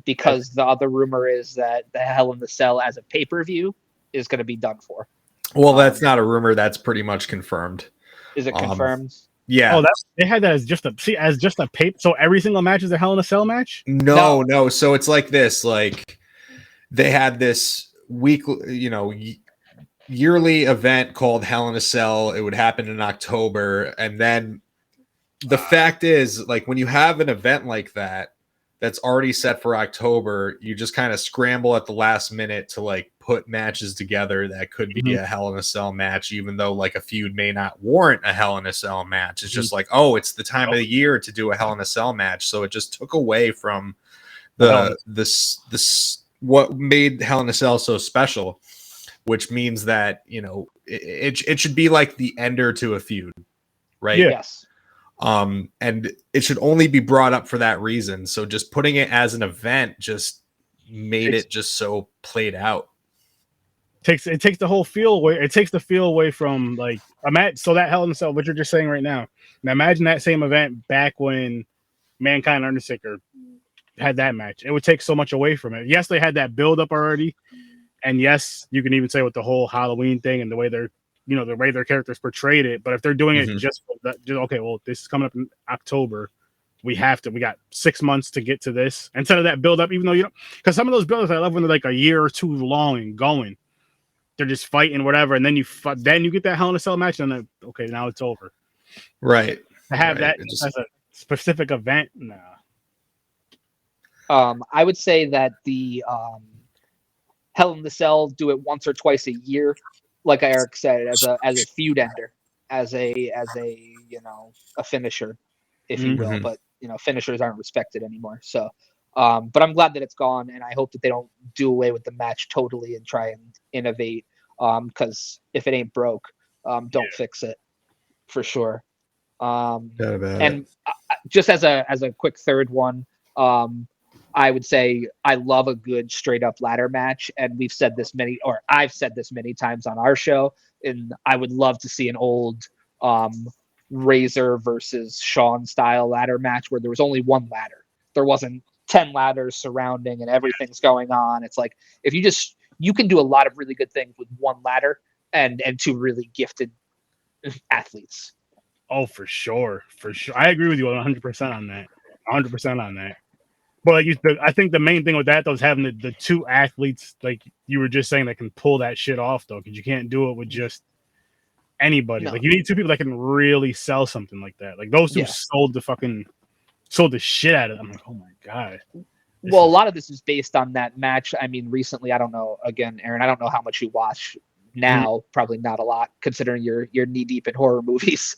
S3: because the other rumor is that the Hell in the Cell as a pay-per-view is going to be done for.
S2: Well, that's not a rumor. That's pretty much confirmed.
S3: Is it confirmed?
S2: Yeah.
S1: Oh, they had that as just a paper. So every single match is a Hell in a Cell match?
S2: No. So it's like this. Like they had this weekly, yearly event called Hell in a Cell. It would happen in October, and then the fact is, like, when you have an event like that that's already set for October, you just kind of scramble at the last minute to like put matches together that could be a Hell in a Cell match, even though like a feud may not warrant a Hell in a Cell match. It's just like, oh, it's the time of the year to do a Hell in a Cell match, so it just took away from this what made Hell in a Cell so special, which means that, you know, it should be like the ender to a feud, right?
S3: Yes.
S2: And it should only be brought up for that reason. So just putting it as an event just made it just so played out.
S1: It takes the whole feel away. It takes the feel away from like a match. So that Hell in a Cell, what you're just saying right now. Now imagine that same event back when Mankind and Undertaker had that match. It would take so much away from it. Yes, they had that build up already, and yes, you can even say with the whole Halloween thing and the way they're, you know, the way their characters portrayed it. But if they're doing it just okay, well, this is coming up in October. We got 6 months to get to this instead of that build up. Even though, you know, because some of those build ups I love when they're like a year or two long and going. They're just fighting whatever, and then you get that Hell in a Cell match, and then okay, now it's over.
S2: Right.
S1: To have that as a specific event, nah.
S3: I would say that the Hell in the Cell do it once or twice a year, like Eric said, as a feud ender, as a you know, a finisher, if you will. But you know, finishers aren't respected anymore. So, but I'm glad that it's gone, and I hope that they don't do away with the match totally and try and innovate. Because if it ain't broke, don't fix it, for sure. And just as a quick third one, I would say I love a good straight up ladder match, and I've said this many times on our show, and I would love to see an old Razor versus Shawn style ladder match where there was only one ladder. There wasn't 10 ladders surrounding and everything's going on. It's like, if you can do a lot of really good things with one ladder and two really gifted athletes.
S1: Oh, for sure. I agree with you 100% on that. 100% on that. But like I think the main thing with that though is having the two athletes, like you were just saying, that can pull that shit off though, because you can't do it with just anybody. No. Like you need two people that can really sell something like that. Like those two sold the shit out of it. I'm like, oh my god.
S3: Well, a lot of this is based on that match. I mean, recently, I don't know. Again, Aaron, I don't know how much you watch now. Probably not a lot, considering you're knee deep in horror movies.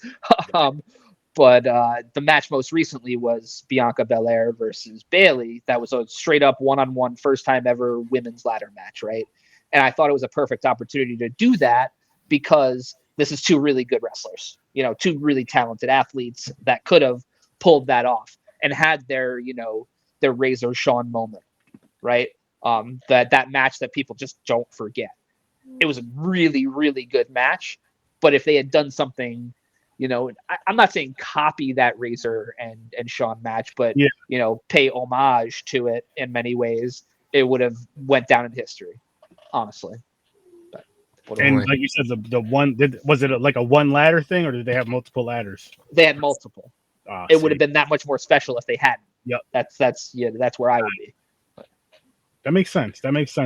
S3: But the match most recently was Bianca Belair versus Bayley. That was a straight up one-on-one, first time ever women's ladder match, right? And I thought it was a perfect opportunity to do that because this is two really good wrestlers, you know, two really talented athletes that could have pulled that off and had their, you know, their Razor Shawn moment, right? That match that people just don't forget. It was a really, really good match. But if they had done something, you know, I'm not saying copy that Razor and Shawn match, but you know, pay homage to it in many ways, it would have went down in history, honestly. But,
S1: and like you said, the one was it like a one ladder thing, or did they have multiple ladders?
S3: They had multiple. It would have been that much more special if they hadn't.
S1: Yep.
S3: That's where I would be.
S1: That makes sense.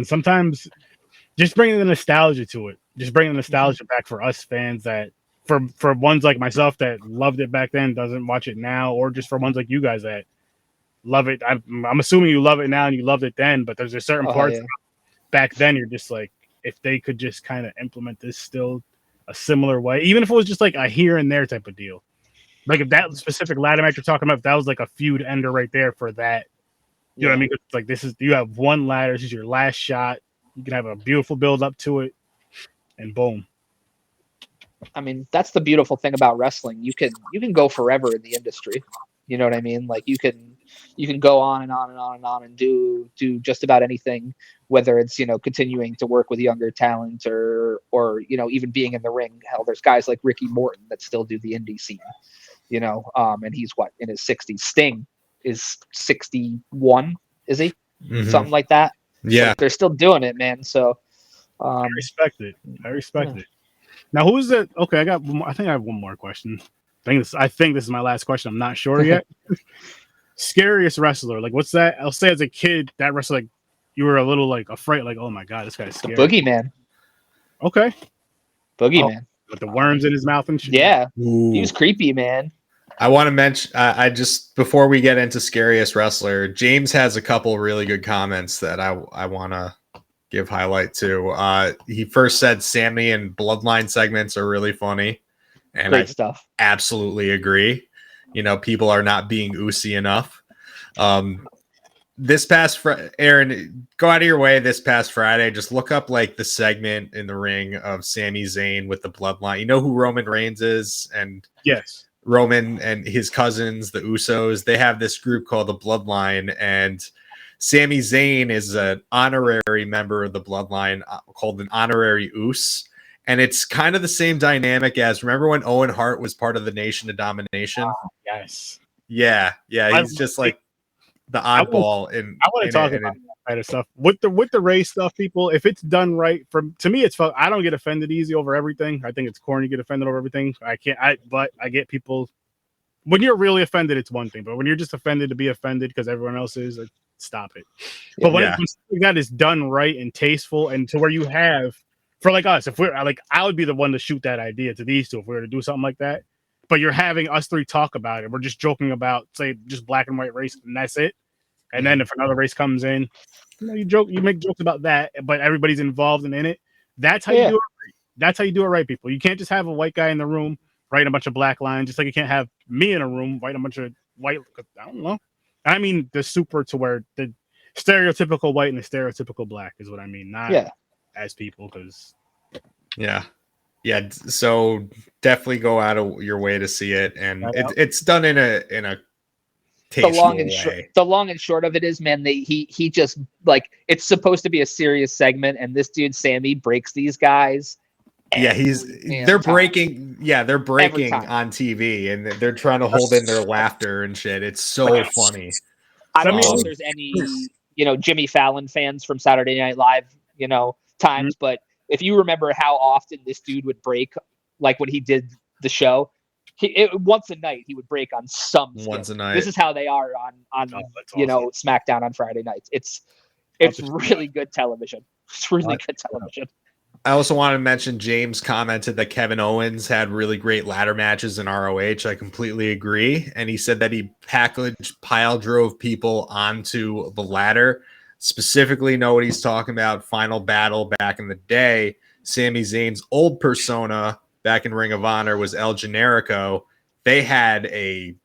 S1: Sometimes just bringing the nostalgia to it, just bringing the nostalgia back for us fans that for ones like myself that loved it back then, doesn't watch it now, or just for ones like you guys that love it. I'm assuming you love it now and you loved it then, but there's a certain parts back then you're just like, if they could just kind of implement this still a similar way, even if it was just like a here and there type of deal. Like if that specific ladder match you're talking about, if that was like a feud ender right there for that, you know what I mean? It's like you have one ladder, this is your last shot. You can have a beautiful build up to it, and boom.
S3: I mean, that's the beautiful thing about wrestling. You can go forever in the industry. You know what I mean? Like you can go on and on and on and on and do just about anything, whether it's, you know, continuing to work with younger talent or you know, even being in the ring. Hell, there's guys like Ricky Morton that still do the indie scene. You know, and he's in his 60s. Sting is 61, is he? Something like that.
S2: Yeah,
S3: so they're still doing it, man. So
S1: I respect it. it. Now, who's it? Okay, I think I have one more question. I think this is my last question. I'm not sure yet. Scariest wrestler, like what's that? I'll say as a kid, that wrestler, like you were a little like afraid, like, oh my god, this guy's scary.
S3: Boogeyman.
S1: Okay.
S3: Boogeyman.
S1: With the worms in his mouth and shit.
S3: Yeah. He was creepy, man.
S2: I want to mention, I just before we get into scariest wrestler, James has a couple really good comments that I want to give highlight to. He first said Sammy and Bloodline segments are really funny, and
S3: Great
S2: I
S3: stuff.
S2: absolutely agree. You know, people are not being oozy enough. This past Aaron, go out of your way this past Friday. Just look up like the segment in the ring of Sami Zayn with the Bloodline. You know who Roman Reigns is, and
S1: Yes.
S2: Roman and his cousins, the Usos, they have this group called the Bloodline, and Sami Zayn is an honorary member of the Bloodline called an honorary Us. And it's kind of the same dynamic as, remember when Owen Hart was part of the Nation of Domination?
S1: Yes.
S2: Yeah. He's just like the oddball. I
S1: want to talk about that kind of stuff with the race stuff, people. If it's done right, to me, it's fun. I don't get offended easy over everything. I think it's corny to get offended over everything. But I get people. When you're really offended, it's one thing, but when you're just offended to be offended because everyone else is, like, stop it. But when that is done right and tasteful, and to where you have, for like us, if we're like, I would be the one to shoot that idea to these two if we were to do something like that. But you're having us three talk about it. We're just joking about, say, just black and white race, and that's it. And then if another race comes in, you make jokes about that, but everybody's involved in it. That's how you do it. That's how you do it right, people. You can't just have a white guy in the room writing a bunch of black lines, just like you can't have me in a room writing a bunch of white. I don't know. I mean the super to where the stereotypical white and the stereotypical black is what I mean, not as people, because
S2: so definitely go out of your way to see it, and it's done in a tasteful way.
S3: The long and short of it is, man, he just, like, it's supposed to be a serious segment, and this dude Sammy breaks these guys.
S2: They're breaking on TV, and they're trying to hold in their laughter and shit. It's so funny.
S3: I don't know if there's any, Jimmy Fallon fans from Saturday Night Live, times, but if you remember how often this dude would break, like when he did the show, once a night he would break on some
S2: once a night.
S3: This is how they are on awesome. SmackDown on Friday nights. It's really good television. It's really good television.
S2: I also want to mention James commented that Kevin Owens had really great ladder matches in ROH. I completely agree. And he said that he pile drove people onto the ladder. Specifically know what he's talking about. Final Battle back in the day. Sami Zayn's old persona back in Ring of Honor was El Generico. They had a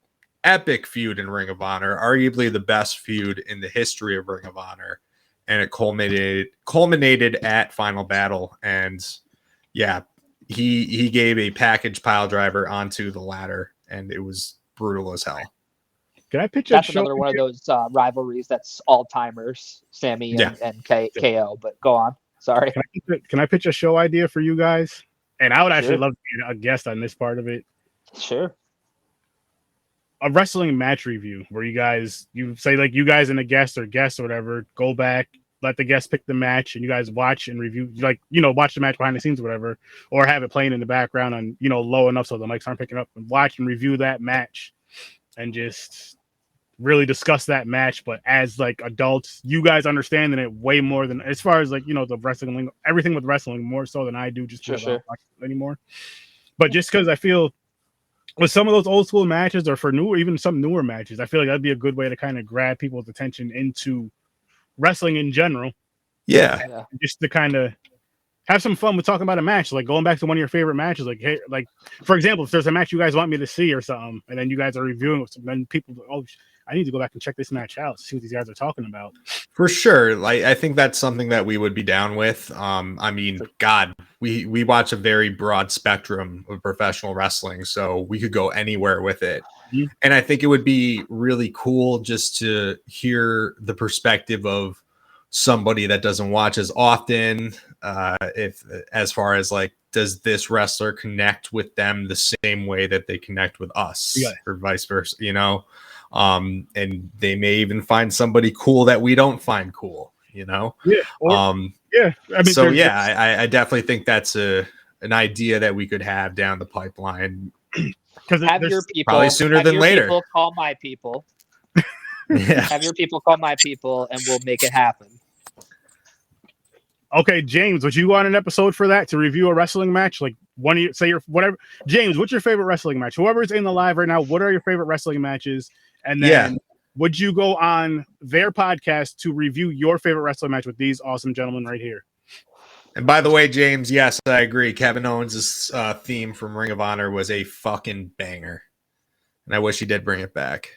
S2: epic feud in Ring of Honor, arguably the best feud in the history of Ring of Honor. And it culminated at Final Battle. And he gave a package pile driver onto the ladder, and it was brutal as hell.
S1: Can I pitch
S3: That's another one of those rivalries that's all timers, Sammy and KO. But go on. Sorry.
S1: Can I pitch a show idea for you guys? And I would actually love to be a guest on this part of it.
S3: Sure.
S1: A wrestling match review where you say, like, you guys and the guest or whatever, go back, let the guest pick the match, and you guys watch and review, like, watch the match behind the scenes or whatever, or have it playing in the background on, low enough so the mics aren't picking up, and watch and review that match and just really discuss that match. But as, like, adults, you guys understanding it way more than, as far as, like, the wrestling, everything with wrestling, more so than I do, just because I don't watch it anymore. But just because I feel with some of those old school matches, or for even some newer matches, I feel like that'd be a good way to kind of grab people's attention into wrestling in general.
S2: Yeah.
S1: Just to kind of have some fun with talking about a match, like going back to one of your favorite matches. Like, hey, like, for example, if there's a match you guys want me to see or something, and then you guys are reviewing it, then people, I need to go back and check this match out, see what these guys are talking about.
S2: For sure. Like, I think that's something that we would be down with. I mean, God, we watch a very broad spectrum of professional wrestling, so we could go anywhere with it. Mm-hmm. And I think it would be really cool just to hear the perspective of somebody that doesn't watch as often. If, as far as, like, does this wrestler connect with them the same way that they connect with us, or vice versa, and they may even find somebody cool that we don't find cool, I mean, I definitely think that's an idea that we could have down the pipeline,
S3: because have your people
S2: probably sooner than later.
S3: People call my people. Have your people call my people, and we'll make it happen.
S1: Okay, James, would you want an episode for that to review a wrestling match? Like one of you say your whatever. James, what's your favorite wrestling match? Whoever's in the live right now, what are your favorite wrestling matches? And then would you go on their podcast to review your favorite wrestling match with these awesome gentlemen right here?
S2: And by the way, James, yes, I agree. Kevin Owens' theme from Ring of Honor was a fucking banger. And I wish he did bring it back.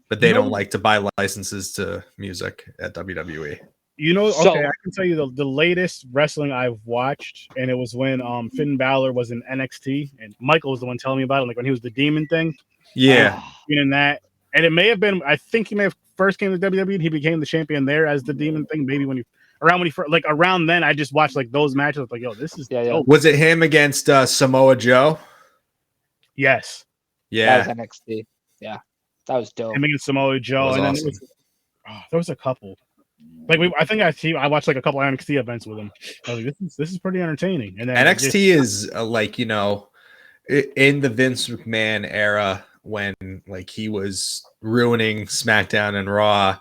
S2: But they don't like to buy licenses to music at WWE.
S1: You know, okay, I can tell you the latest wrestling I've watched, and it was when Finn Balor was in NXT, and Michael was the one telling me about it, like when he was the demon thing.
S2: Yeah.
S1: In that, and it may have been, I think he may have first came to WWE, and he became the champion there as the demon thing. Maybe when he first, like around then, I just watched like those matches. Like, yo, this is dope.
S2: Was it him against Samoa Joe?
S1: Yes.
S2: Yeah.
S3: That was NXT. Yeah, that was dope.
S1: Him against Samoa Joe, and
S2: awesome.
S1: then there was a couple. Like I watched like a couple NXT events with him. I was like, this is pretty entertaining. And then
S2: NXT is like, you know, in the Vince McMahon era when like he was ruining SmackDown and Raw.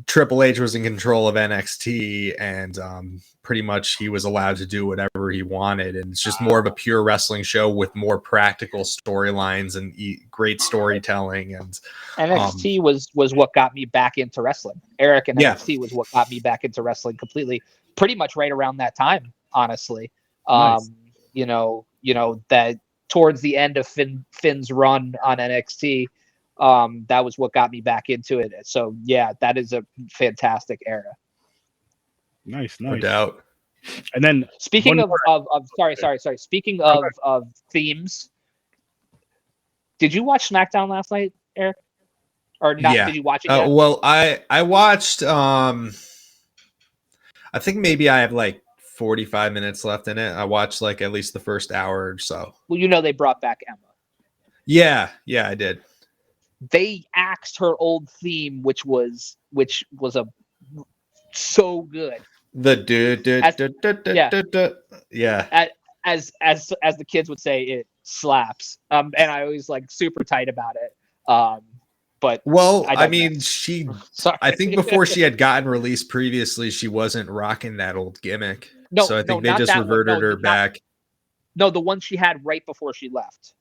S2: Triple H was in control of NXT, and pretty much he was allowed to do whatever he wanted, and it's just more of a pure wrestling show with more practical storylines and great storytelling. And
S3: NXT was what got me back into wrestling. Eric and NXT was what got me back into wrestling completely, pretty much right around that time, honestly.
S1: Nice.
S3: You know that towards the end of Finn's run on NXT, that was what got me back into it. So yeah, that is a fantastic era.
S1: Nice.
S2: No doubt.
S1: And then
S3: speaking of sorry. Speaking of themes, did you watch SmackDown last night, Eric? Or not?
S2: Yeah.
S3: Did you watch it yet?
S2: Well, I watched. I think maybe I have like 45 minutes left in it. I watched like at least the first hour or so.
S3: Well, you know they brought back Emma.
S2: Yeah, I did.
S3: They axed her old theme, which was so good. As the kids would say, it slaps. And I always like super tight about it. But
S2: I mean, I think before she had gotten released previously, she wasn't rocking that old gimmick.
S3: No,
S2: so I think they just reverted her back.
S3: No, the one she had right before she left.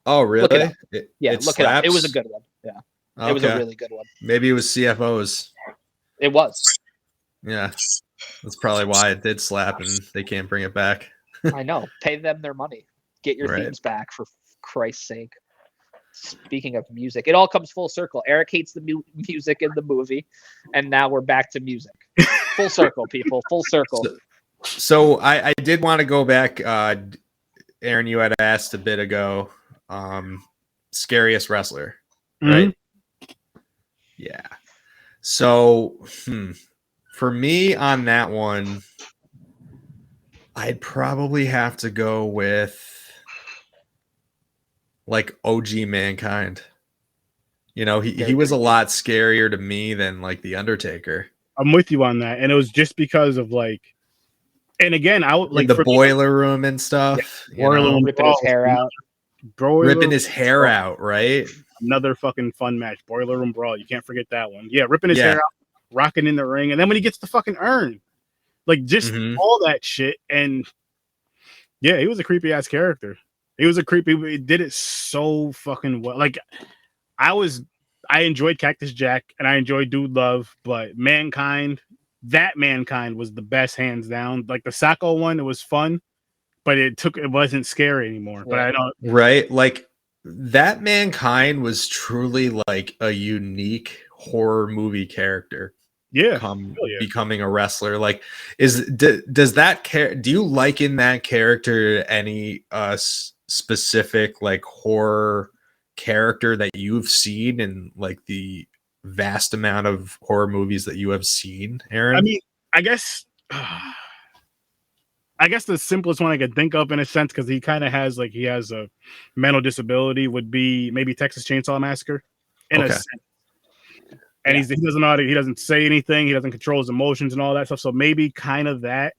S2: Oh, really?
S3: Look it up. It was a good one. Yeah.
S2: Okay.
S3: It was a really good one.
S2: Maybe it was CFOs.
S3: It was.
S2: Yeah. That's probably why it did slap and they can't bring it back.
S3: I know. Pay them their money. Get your themes back, for Christ's sake. Speaking of music, it all comes full circle. Eric hates the music in the movie, and now we're back to music. Full circle, people. Full circle.
S2: So I did want to go back. Aaron, you had asked a bit ago, scariest wrestler, right? Yeah. So for me on that one, I'd probably have to go with like OG Mankind. You know, he was a lot scarier to me than like The Undertaker.
S1: I'm with you on that. And it was just because of like, and again, I would like
S2: the boiler room and stuff.
S3: Yeah, ripping his hair out.
S2: Ripping his hair out, right?
S1: Another fucking fun match. Boiler Room Brawl. You can't forget that one. Yeah, ripping his hair out, rocking in the ring. And then when he gets the fucking urn, like just all that shit. And yeah, he was a creepy ass character. He was a creepy. He did it so fucking well. Like I enjoyed Cactus Jack and I enjoyed Dude Love, but Mankind was the best, hands down. Like the Sacco one, it was fun, but it wasn't scary anymore. But I don't.
S2: Right, like that Mankind was truly like a unique horror movie character.
S1: Yeah,
S2: becoming a wrestler. Like, does that do you liken that character to any specific like horror character that you've seen in like the vast amount of horror movies that you have seen, Aaron?
S1: I mean, I guess the simplest one I could think of in a sense, because he kind of has like he has a mental disability, would be maybe Texas Chainsaw Massacre in a sense. And he doesn't know how to, he doesn't say anything, he doesn't control his emotions and all that stuff. So maybe kind of that.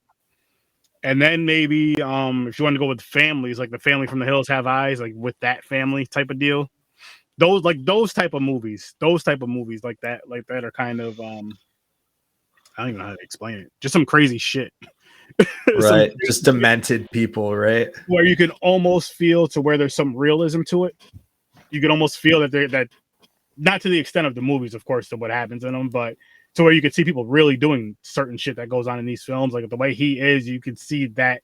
S1: And then maybe if you want to go with families, like the Family from the Hills Have Eyes, like with that family type of deal. Those type of movies like that are kind of I don't even know how to explain it. Just some crazy shit.
S2: Right. Just demented people, right?
S1: Where you can almost feel to where there's some realism to it. You can almost feel that not to the extent of the movies, of course, to what happens in them, but to where you could see people really doing certain shit that goes on in these films. Like the way he is, you could see that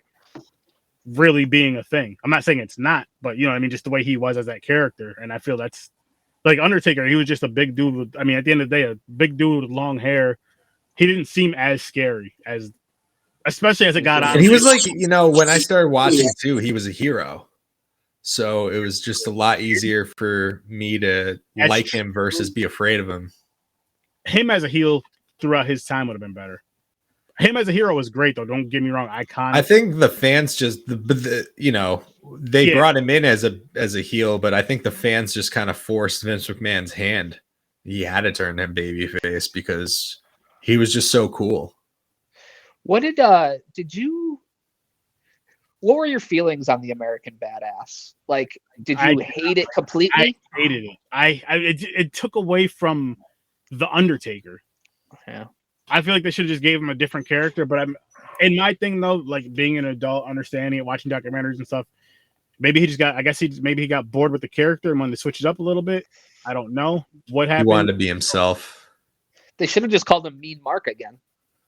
S1: really being a thing. I'm not saying it's not, but you know what I mean? Just the way he was as that character. And I feel that's like Undertaker. He was just a big dude with, I mean, at the end of the day, a big dude with long hair. He didn't seem as scary as, especially as it got on.
S2: And he was like, you know, when I started watching too, he was a hero. So it was just a lot easier for me to like him versus be afraid of him.
S1: Him as a heel throughout his time would have been better. Him as a hero was great, though. Don't get me wrong. Iconic.
S2: I think the fans just, you know, they brought him in as a heel, but I think the fans just kind of forced Vince McMahon's hand. He had to turn him babyface because he was just so cool. What
S3: were your feelings on the American Badass? Like, did you hate it completely?
S1: I hated it. It took away from the Undertaker.
S3: Yeah.
S1: I feel like they should have just gave him a different character, but in my thing though, like being an adult, understanding it, watching documentaries and stuff, maybe he got bored with the character and wanted to switch it up a little bit. I don't know what happened.
S2: He wanted to be himself.
S3: They should have just called him Mean Mark again.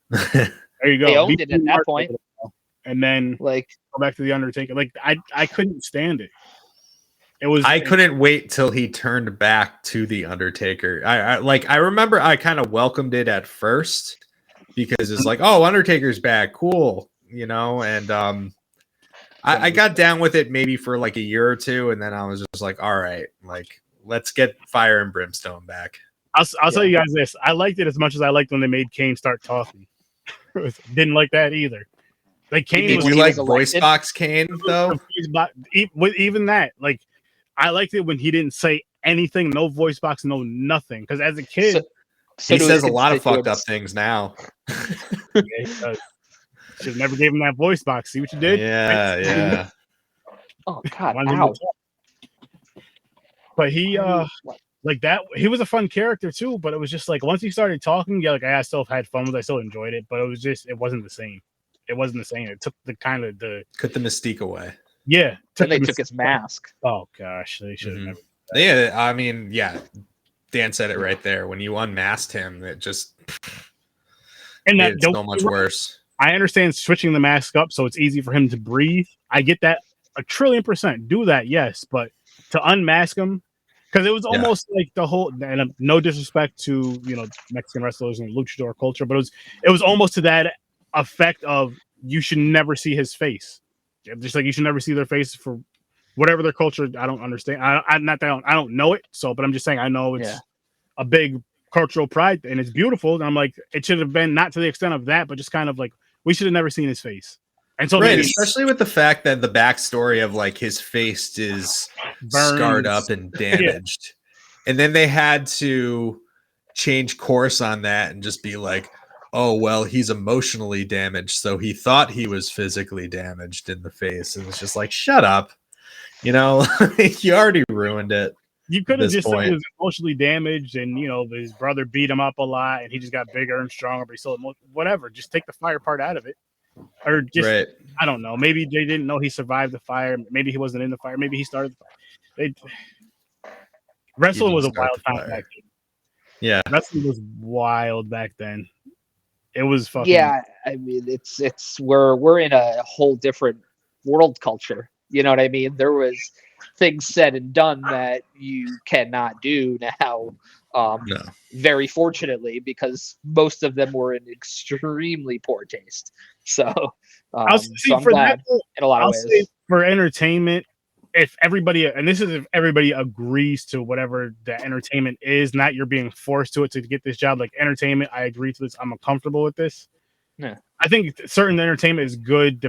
S1: There you go.
S3: They owned it at that point.
S1: And then
S3: like
S1: go back to the Undertaker. Like I couldn't stand it.
S2: I couldn't wait till he turned back to the Undertaker. I remember I kind of welcomed it at first because it's like, oh, Undertaker's back, cool, you know. And I got down with it maybe for like a year or two, and then I was just like, all right, like let's get Fire and Brimstone back.
S1: I'll tell you guys this: I liked it as much as I liked when they made Kane start talking. Didn't like that either. Like Kane,
S2: did you like voice box Kane though?
S1: Even that, like. I liked it when he didn't say anything, no voice box, no nothing. Because as a kid,
S2: he says a lot of fucked up things now.
S1: Yeah, he does. Should have never gave him that voice box. See what you did?
S2: Yeah.
S3: Oh God! Ow.
S1: But he, like that. He was a fun character too. But it was just like once he started talking, yeah, like I still had fun with it. I still enjoyed it. But it wasn't the same. It wasn't the same. It took the
S2: cut the mystique away.
S1: Yeah.
S3: Then they took his mask.
S1: Oh gosh, they should have never.
S2: Yeah, I mean, yeah. Dan said it right there. When you unmasked him, it just
S1: and that
S2: so much worse.
S1: I understand switching the mask up so it's easy for him to breathe. I get that 1,000,000,000%. Do that, yes, but to unmask him because it was almost like the whole. And no disrespect to Mexican wrestlers and luchador culture, but it was almost to that effect of you should never see his face. Just like you should never see their faces for whatever their culture. I don't understand. I don't know it. So, but I'm just saying I know it's a big cultural pride and it's beautiful. And I'm like, it should have been not to the extent of that, but just kind of like we should have never seen his face. And so,
S2: especially with the fact that the backstory of like his face is scarred up and damaged, and then they had to change course on that and just be like, oh, well, he's emotionally damaged, so he thought he was physically damaged in the face. And it's just like, shut up. You already ruined it.
S1: You could have just said he was emotionally damaged and, his brother beat him up a lot and he just got bigger and stronger, but he still, whatever. Just take the fire part out of it. Or just, I don't know. Maybe they didn't know he survived the fire. Maybe he wasn't in the fire. Maybe he started the fire. Wrestling was a wild time back then.
S2: Yeah.
S1: Wrestling was wild back then. It was fucking.
S3: Yeah, I mean, we're in a whole different world culture. You know what I mean? There was things said and done that you cannot do now. No. Very fortunately, because most of them were in extremely poor taste. So, I'm glad in a lot of ways.
S1: For entertainment, if everybody agrees to whatever the entertainment is, not you're being forced to it to get this job. Like entertainment, I agree to this. I'm comfortable with this.
S3: Yeah.
S1: I think certain entertainment is good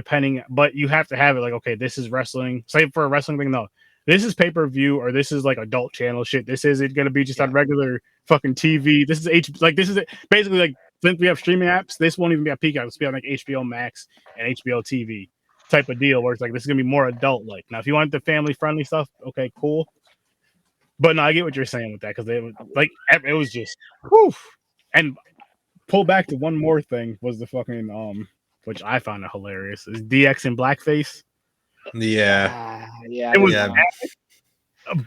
S1: but you have to have it like, okay, this is wrestling. Say for a wrestling thing, no, this is pay-per-view or this is like adult channel shit. This isn't going to be just on regular fucking TV. This is basically like since we have streaming apps, this won't even be on Peacock. It's be on like HBO Max and HBO TV type of deal where it's like this is gonna be more adult like. Now if you want the family friendly stuff, okay, cool. But no, I get what you're saying with that because it was just whew. And pull back to one more thing was the fucking which I found it hilarious, is DX in blackface.
S2: Yeah.
S3: Yeah.
S1: It was
S2: Yeah.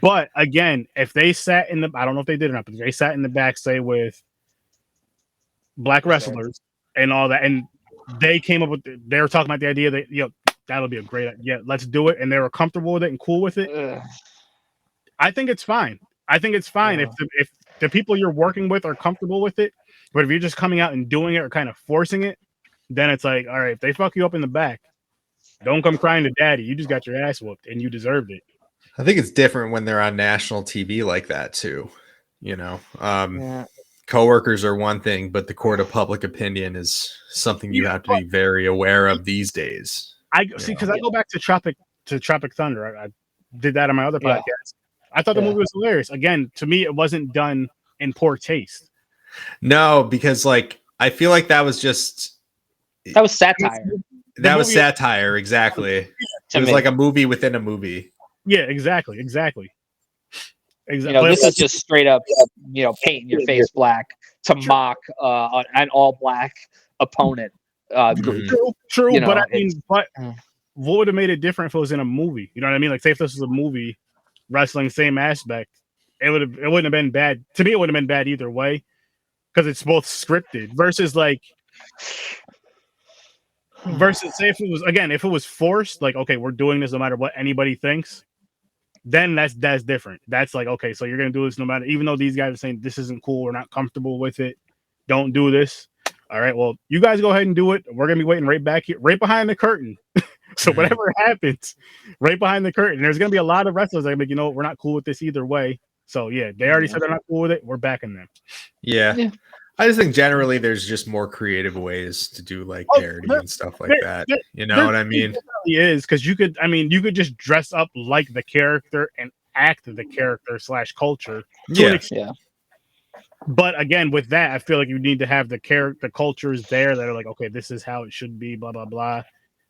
S1: But again, if they sat in the, I don't know if they did or not, but if they sat in the back, say with black wrestlers and all that, and they came up with, they were talking about the idea that, that'll be a great, let's do it, and they were comfortable with it and cool with it. I think it's fine. I think it's fine if the people you're working with are comfortable with it. But if you're just coming out and doing it or kind of forcing it, then it's like, all right, if they fuck you up in the back, don't come crying to daddy. You just got your ass whooped and you deserved it.
S2: I think it's different when they're on national TV like that too. Coworkers are one thing, but the court of public opinion is something you have to be very aware of these days.
S1: I see, because I go back to Tropic Thunder. I did that on my other podcast. I thought the movie was hilarious. Again, to me, it wasn't done in poor taste.
S2: No, because I feel like that was
S3: satire.
S2: That was satire, exactly. It was like a movie within a movie.
S1: Yeah, exactly.
S3: This is just straight up, painting your face black to mock an all black opponent.
S1: True, but I mean, what would have made it different if it was in a movie? You know what I mean? Like, say if this was a movie, wrestling, same aspect, it wouldn't have been bad. To me, it wouldn't have been bad either way, because it's both scripted versus say if it was forced, like, okay, we're doing this no matter what anybody thinks, then that's different. That's like, okay, so you're gonna do this no matter, even though these guys are saying this isn't cool, we're not comfortable with it, don't do this. All right, well, you guys go ahead and do it. We're gonna be waiting right back here, right behind the curtain. So whatever happens, right behind the curtain, there's gonna be a lot of wrestlers that are like, we're not cool with this either way. So yeah, they already said they're not cool with it. We're backing them.
S2: Yeah. I just think generally there's just more creative ways to do parody and stuff like that. You know what I mean? It
S1: really is, because you could just dress up like the character and act the character / culture.
S2: Yeah.
S1: But again, with that, I feel like you need to have the cultures there that are like, okay, this is how it should be, blah, blah, blah.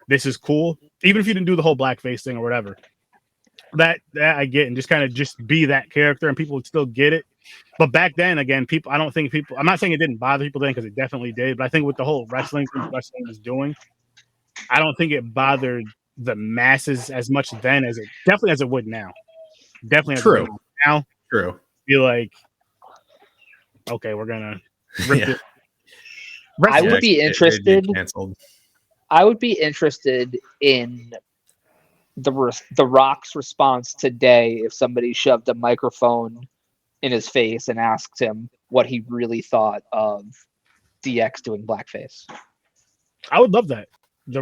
S1: This is cool. Even if you didn't do the whole blackface thing or whatever. That I get, and just kind of just be that character and people would still get it. But back then, again, I'm not saying it didn't bother people then, because it definitely did. But I think with the whole wrestling was doing, I don't think it bothered the masses as much then as it would now. Definitely
S2: true.
S1: Now,
S2: true.
S1: Be like, okay, we're gonna rip it.
S3: I would be interested. I would be interested in the Rock's response today if somebody shoved a microphone in his face and asked him what he really thought of DX doing blackface.
S1: I would love that.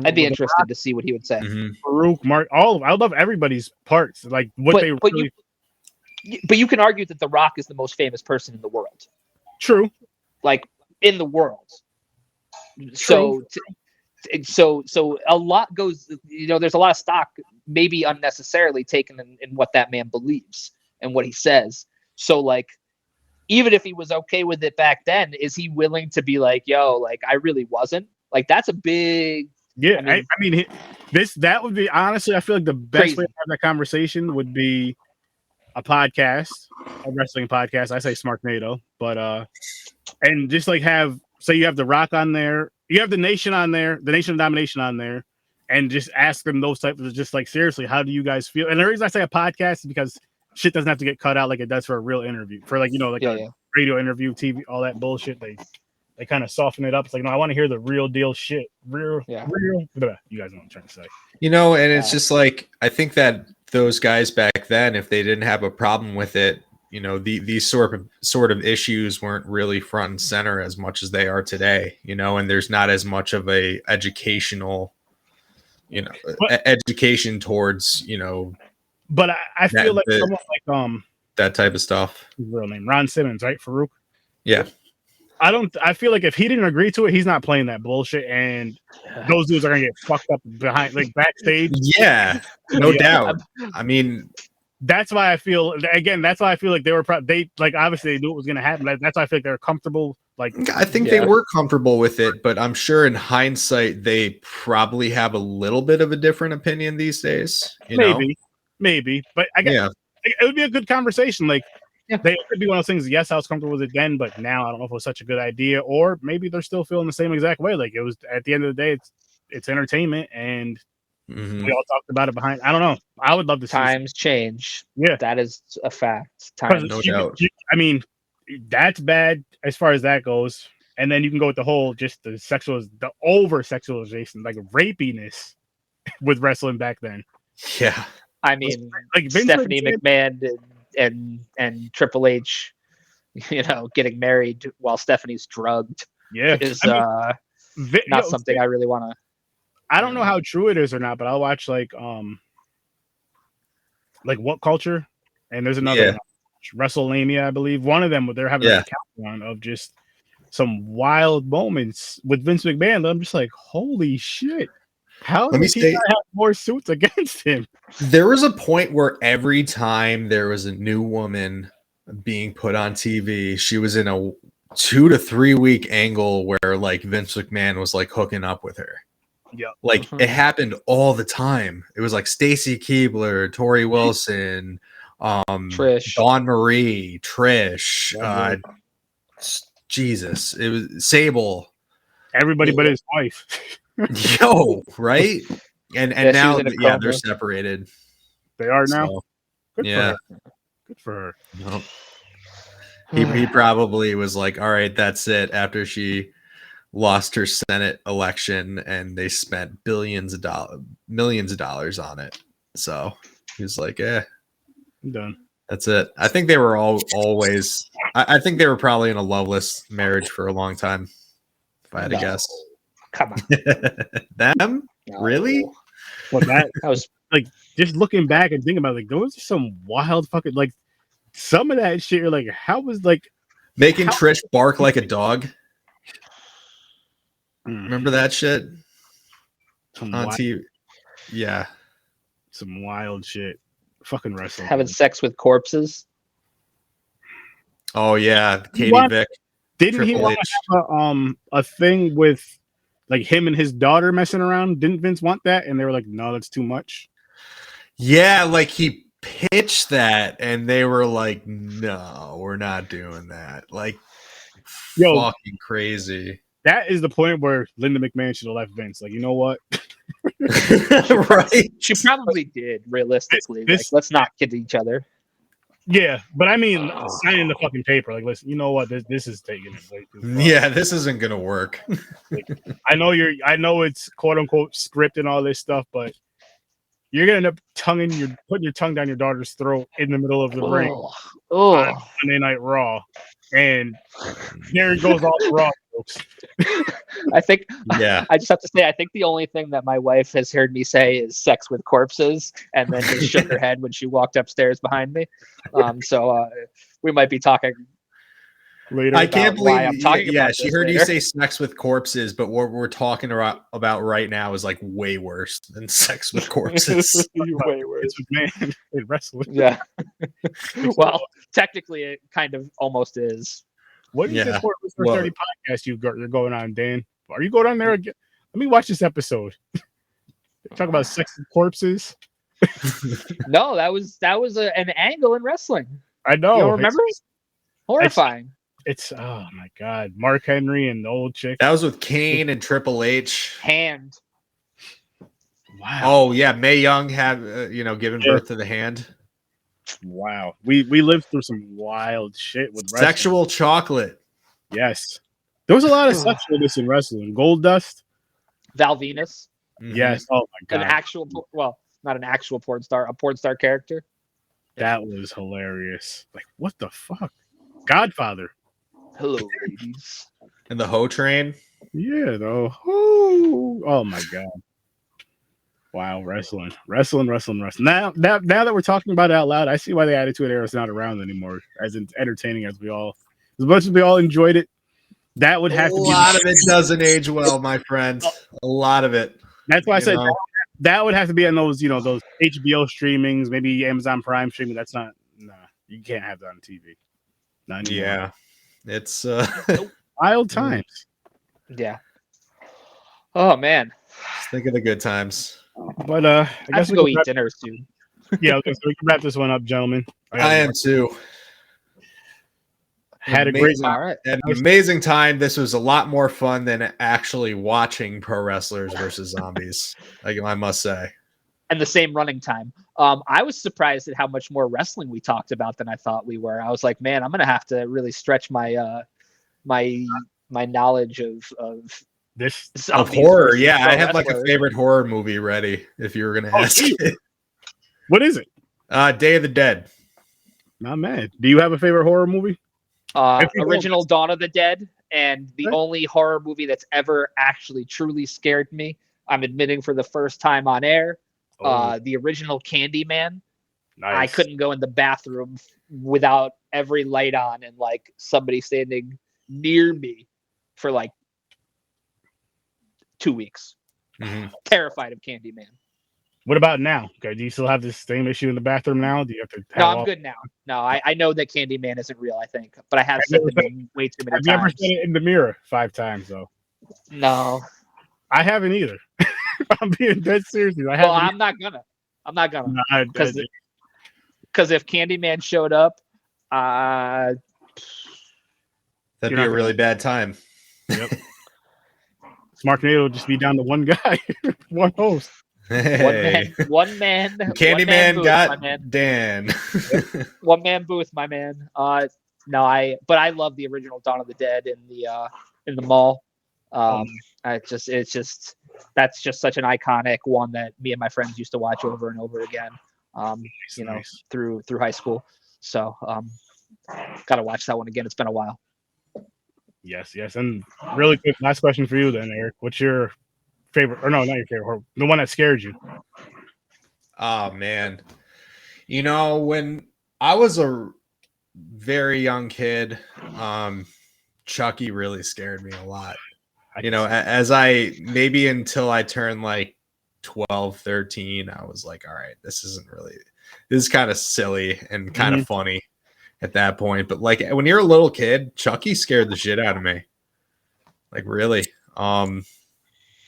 S3: I'd be interested to see what he would say.
S1: Farouk, Mark, I would love everybody's parts. Like but
S3: you can argue that The Rock is the most famous person in the world.
S1: True.
S3: Like in the world. True. So a lot goes, there's a lot of stock maybe unnecessarily taken in what that man believes and what he says. So even if he was okay with it back then, is he willing to be like, yo, I really wasn't? That's a big...
S1: Yeah, I mean that would be, honestly, I feel like the best way to have that conversation would be a podcast, a wrestling podcast. I say SMARKNADO, but and just say you have The Rock on there, you have the Nation on there, the Nation of Domination on there, and just ask them those types of, just seriously, how do you guys feel? And the reason I say a podcast is because shit doesn't have to get cut out like it does for a real interview, for a radio interview, TV, all that bullshit. They kind of soften it up. It's like, no, I want to hear the real deal shit. Real. You guys know what I'm trying to say.
S2: And it's just I think that those guys back then, if they didn't have a problem with it, these sort of issues weren't really front and center as much as they are today, and there's not as much of a educational, education towards,
S1: But I feel like someone
S2: that type of stuff.
S1: His real name, Ron Simmons, right? Farouk.
S2: Yeah.
S1: I feel like if he didn't agree to it, he's not playing that bullshit, and those dudes are gonna get fucked up behind, backstage.
S2: Yeah, no doubt. I mean,
S1: that's why I feel like they were obviously they knew it was gonna happen. That's why I feel like they're comfortable.
S2: I think they were comfortable with it, but I'm sure in hindsight they probably have a little bit of a different opinion these days. Maybe, but I guess it would be a good conversation.
S1: They could be one of those things. Yes, I was comfortable with it then, but now I don't know if it was such a good idea, or maybe they're still feeling the same exact way. Like it was at the end of the day, it's entertainment, and we all talked about it behind. I don't know. I would love to see
S3: times change.
S1: Yeah,
S3: that is a fact. Times,
S2: no doubt.
S1: I mean, that's bad as far as that goes. And then you can go with the whole just the over sexualization, like rapiness with wrestling back then.
S2: Yeah,
S3: I mean,
S1: like
S3: Stephanie McMahon and Triple H, getting married while Stephanie's drugged.
S1: Yeah,
S3: is not something I really want to.
S1: I don't know how true it is or not, but I'll watch like What Culture, and there's another WrestleMania, I believe. One of them, they're having a countdown of just some wild moments with Vince McMahon. I'm just like, holy shit! How does he not have more suits against him?
S2: There was a point where every time there was a new woman being put on TV, she was in a 2 to 3 week angle where like Vince McMahon was like hooking up with her.
S1: Yeah,
S2: like it happened all the time. It was like Stacy Keibler, Tori Wilson,
S3: Trish,
S2: Dawn Marie, Trish, Jesus, it was Sable,
S1: everybody but his wife.
S2: Yo, right? And now they're separated.
S1: They are now.
S2: So,
S1: Good for her. Good for her.
S2: Nope. He probably was like, all right, that's it. After she lost her Senate election and they spent millions of dollars on it. So he was like, I'm
S1: done.
S2: That's it. I think they were always, I think they were probably in a loveless marriage for a long time. If I had to guess.
S3: Come on.
S2: Them? No. Really?
S1: Well, that was like, just looking back and thinking about it, like, those are some wild fucking, like, some of that shit, you're like, how was like
S2: making Trish bark like a dog? Remember that shit on TV? Yeah,
S1: some wild shit. Fucking wrestling.
S3: Having sex with corpses.
S2: Oh yeah, Katie Vick.
S1: Didn't he want to have a thing with like him and his daughter messing around? Didn't Vince want that? And they were like, no, that's too much.
S2: Yeah, like he pitched that, and they were like, no, we're not doing that. Like, fucking crazy.
S1: That is the point where Linda McMahon should have left Vince. Like, you know what?
S2: Right?
S3: She probably did, realistically. Like, let's not kid each other.
S1: Yeah, but I mean, signing the fucking paper. Like, listen, you know what? This is taking it way too far.
S2: Yeah, this isn't gonna work.
S1: Like, I know it's quote unquote script and all this stuff, but you're gonna end up putting your tongue down your daughter's throat in the middle of the ring on Monday Night Raw, and here it goes all the Raw folks.
S3: I think. Yeah. I just have to say, I think the only thing that my wife has heard me say is "sex with corpses," and then just shook her head when she walked upstairs behind me. So we might be talking later.
S2: I can't believe
S3: I'm talking about.
S2: Yeah, she heard you say sex with corpses, but what we're talking about right now is like way worse than sex with corpses.
S3: Way worse,
S1: man. In wrestling.
S3: Yeah. Well, technically, it kind of almost is.
S1: What is this for Mr. 30 podcast you're going on, Dan? Are you going on there again? Let me watch this episode. Talk about sex and corpses.
S3: No, that was an angle in wrestling.
S1: I know.
S3: You don't remember? Horrifying.
S1: It's oh my god, Mark Henry and the old chick.
S2: That was with Kane and Triple H.
S3: Hand.
S2: Wow. Oh yeah, Mae Young had given birth to the Hand.
S1: Wow, we lived through some wild shit with wrestling.
S2: Sexual chocolate.
S1: Yes, there was a lot of sexualness in wrestling. Gold Dust,
S3: Val Venus.
S1: Mm-hmm. Yes. Oh my god.
S3: Not an actual porn star, a porn star character.
S1: That was hilarious. Like, what the fuck? Godfather.
S3: Hello, ladies.
S2: And the Ho Train.
S1: Yeah, though. Oh my god. Wow, wrestling. Now that we're talking about it out loud, I see why the Attitude Era is not around anymore. As entertaining as much as we all enjoyed it, that would have to be.
S2: A lot of it doesn't age well, my friend. A lot of it.
S1: That's why I said that would have to be on those, those HBO streamings, maybe Amazon Prime streaming. That's not. Nah, you can't have that on TV. Not anymore.
S2: Yeah, it's
S1: wild times.
S3: Yeah. Oh man.
S2: Just think of the good times.
S1: But I guess
S3: we go eat dinner soon.
S1: Yeah, okay, so we can wrap this one up, gentlemen.
S2: I am too.
S1: Had a great time.
S3: All right.
S2: An amazing time. This was a lot more fun than actually watching pro wrestlers versus zombies. I must say.
S3: And the same running time. I was surprised at how much more wrestling we talked about than I thought we were. I was like, man, I'm gonna have to really stretch my my knowledge of
S1: This
S2: of horror. Yeah, I had like a favorite horror movie ready. If you were gonna ask it.
S1: What is it?
S2: Day of the Dead.
S1: Not mad. Do you have a favorite horror movie?
S3: Original Dawn of the Dead, and the only horror movie that's ever actually truly scared me. I'm admitting for the first time on air. The original Candyman.
S1: Nice.
S3: I couldn't go in the bathroom without every light on and like somebody standing near me for like 2 weeks. Terrified of Candyman.
S1: What about now? Okay, do you still have this same issue in the bathroom now? Do you have to?
S3: No, I'm good now. No, I know that Candyman isn't real. I think, but I have said the name way too many times.
S1: I've never said it in the mirror 5 times though.
S3: No,
S1: I haven't either. I'm being dead serious.
S3: I'm not gonna. Because if Candyman showed up,
S2: that'd be a really bad time.
S1: Yep. SMARKNADO will just be down to one guy, one host.
S2: Hey.
S3: One man.
S2: Candyman got Dan.
S3: One man booth, my man. No, but I love the original Dawn of the Dead in the mall. That's just such an iconic one that me and my friends used to watch over and over again.
S1: Nice.
S3: Through high school. So gotta watch that one again. It's been a while.
S1: Yes. And really quick, last question for you then, Eric. What's your favorite, or no, not your favorite horror, the one that scared you?
S2: Oh man. When I was a very young kid, Chucky really scared me a lot. As maybe until I turned like 12, 13, I was like, all right, this is kind of silly and kind of funny at that point. But like when you're a little kid, Chucky scared the shit out of me. Like really.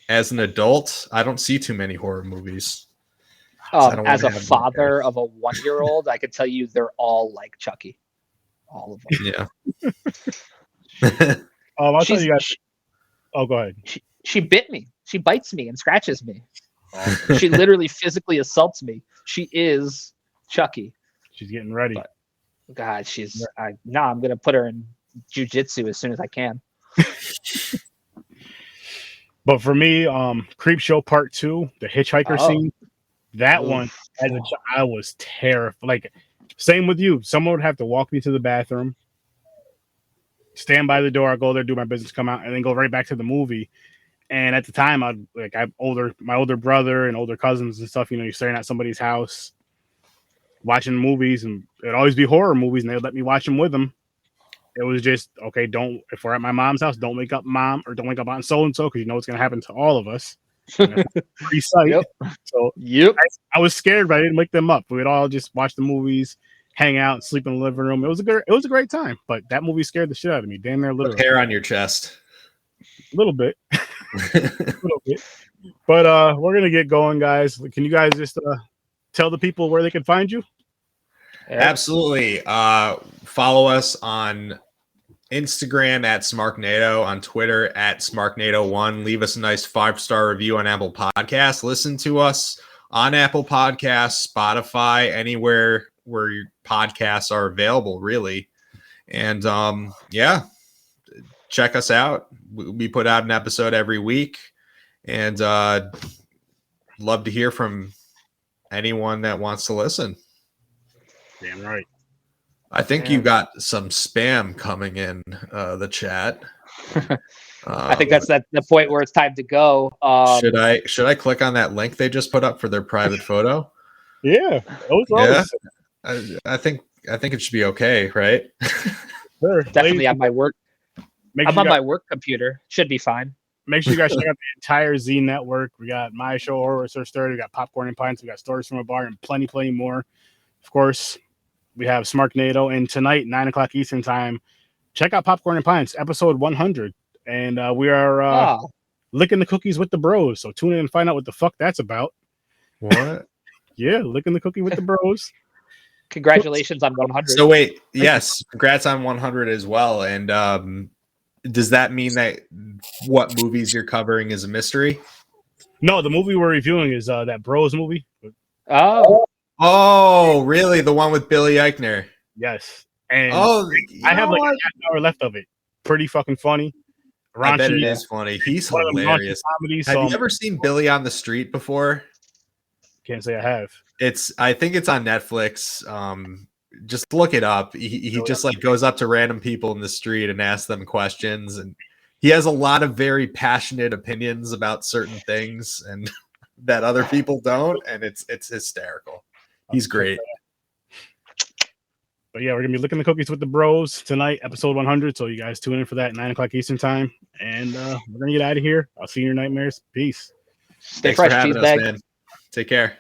S2: As an adult, I don't see too many horror movies.
S3: As a father of a 1-year-old, I could tell you they're all like Chucky. All of them.
S2: Yeah.
S1: I'll tell you guys. Oh, go ahead.
S3: She bit me. She bites me and scratches me. She literally physically assaults me. She is Chucky.
S1: She's getting ready.
S3: But, God, I'm gonna put her in jiu-jitsu as soon as I can.
S1: But for me, Creepshow Part 2, the hitchhiker scene, that one, as a child, I was terrified. Like, same with you. Someone would have to walk me to the bathroom, stand by the door, I'll go there, do my business, come out, and then go right back to the movie. And at the time, my older brother and older cousins and stuff, you're staring at somebody's house, watching movies, and it'd always be horror movies, and they'd let me watch them with them. It was just, okay, if we're at my mom's house, don't wake up mom, or don't wake up Aunt so-and-so, because what's going to happen to all of us. Pretty sight.
S3: Yep.
S1: So I was scared, but I didn't wake them up. We'd all just watch the movies, hang out, sleep in the living room. It was a great time, but that movie scared the shit out of me. Damn near literally.
S2: Hair on your chest.
S1: A little bit. But we're going to get going, guys. Can you guys just tell the people where they can find you?
S2: Absolutely. Follow us on Instagram at SMARKNADO, on Twitter at SMARKNADO1. Leave us a nice 5-star review on Apple Podcasts. Listen to us on Apple Podcasts, Spotify, anywhere where your podcasts are available, really. And check us out. We put out an episode every week, and love to hear from anyone that wants to listen.
S1: Damn right.
S2: I think you got some spam coming in the chat.
S3: I think that's the point where it's time to go.
S2: Should I click on that link they just put up for their private photo?
S1: Yeah.
S2: I think it should be okay, right?
S1: Sure.
S3: Definitely on my work. I'm on my work computer. Should be fine.
S1: Make sure you guys check out the entire Z Network. We got my show, Horror with Sir Sturdy. We got Popcorn and Pints. We got Stories from a Bar, and plenty more. Of course, we have SMARKNADO, and tonight, 9:00 Eastern time, check out Popcorn and Pints, episode 100. And we are licking the cookies with the bros. So tune in and find out what the fuck that's about.
S2: What?
S1: Yeah, licking the cookie with the bros.
S3: Congratulations on 100.
S2: So wait, yes, congrats on 100 as well. And does that mean that what movies you're covering is a mystery?
S1: No, the movie we're reviewing is that Bros movie.
S2: Oh, really? The one with Billy Eichner?
S1: Yes. And
S2: I
S1: have like a half hour left of it. Pretty fucking funny.
S2: I bet it is funny. He's hilarious. Have you ever seen Billy on the Street before?
S1: Can't say I have.
S2: I think it's on Netflix. Just look it up. He just like goes up to random people in the street and asks them questions, and he has a lot of very passionate opinions about certain things and that other people don't, and it's hysterical. He's great.
S1: But yeah, we're gonna be licking the cookies with the bros tonight, episode 100. So you guys tune in for that 9 o'clock Eastern time, and we're gonna get out of here. I'll see you in your nightmares. Peace.
S3: Stay fresh, cheese bag.
S2: Man. Take care.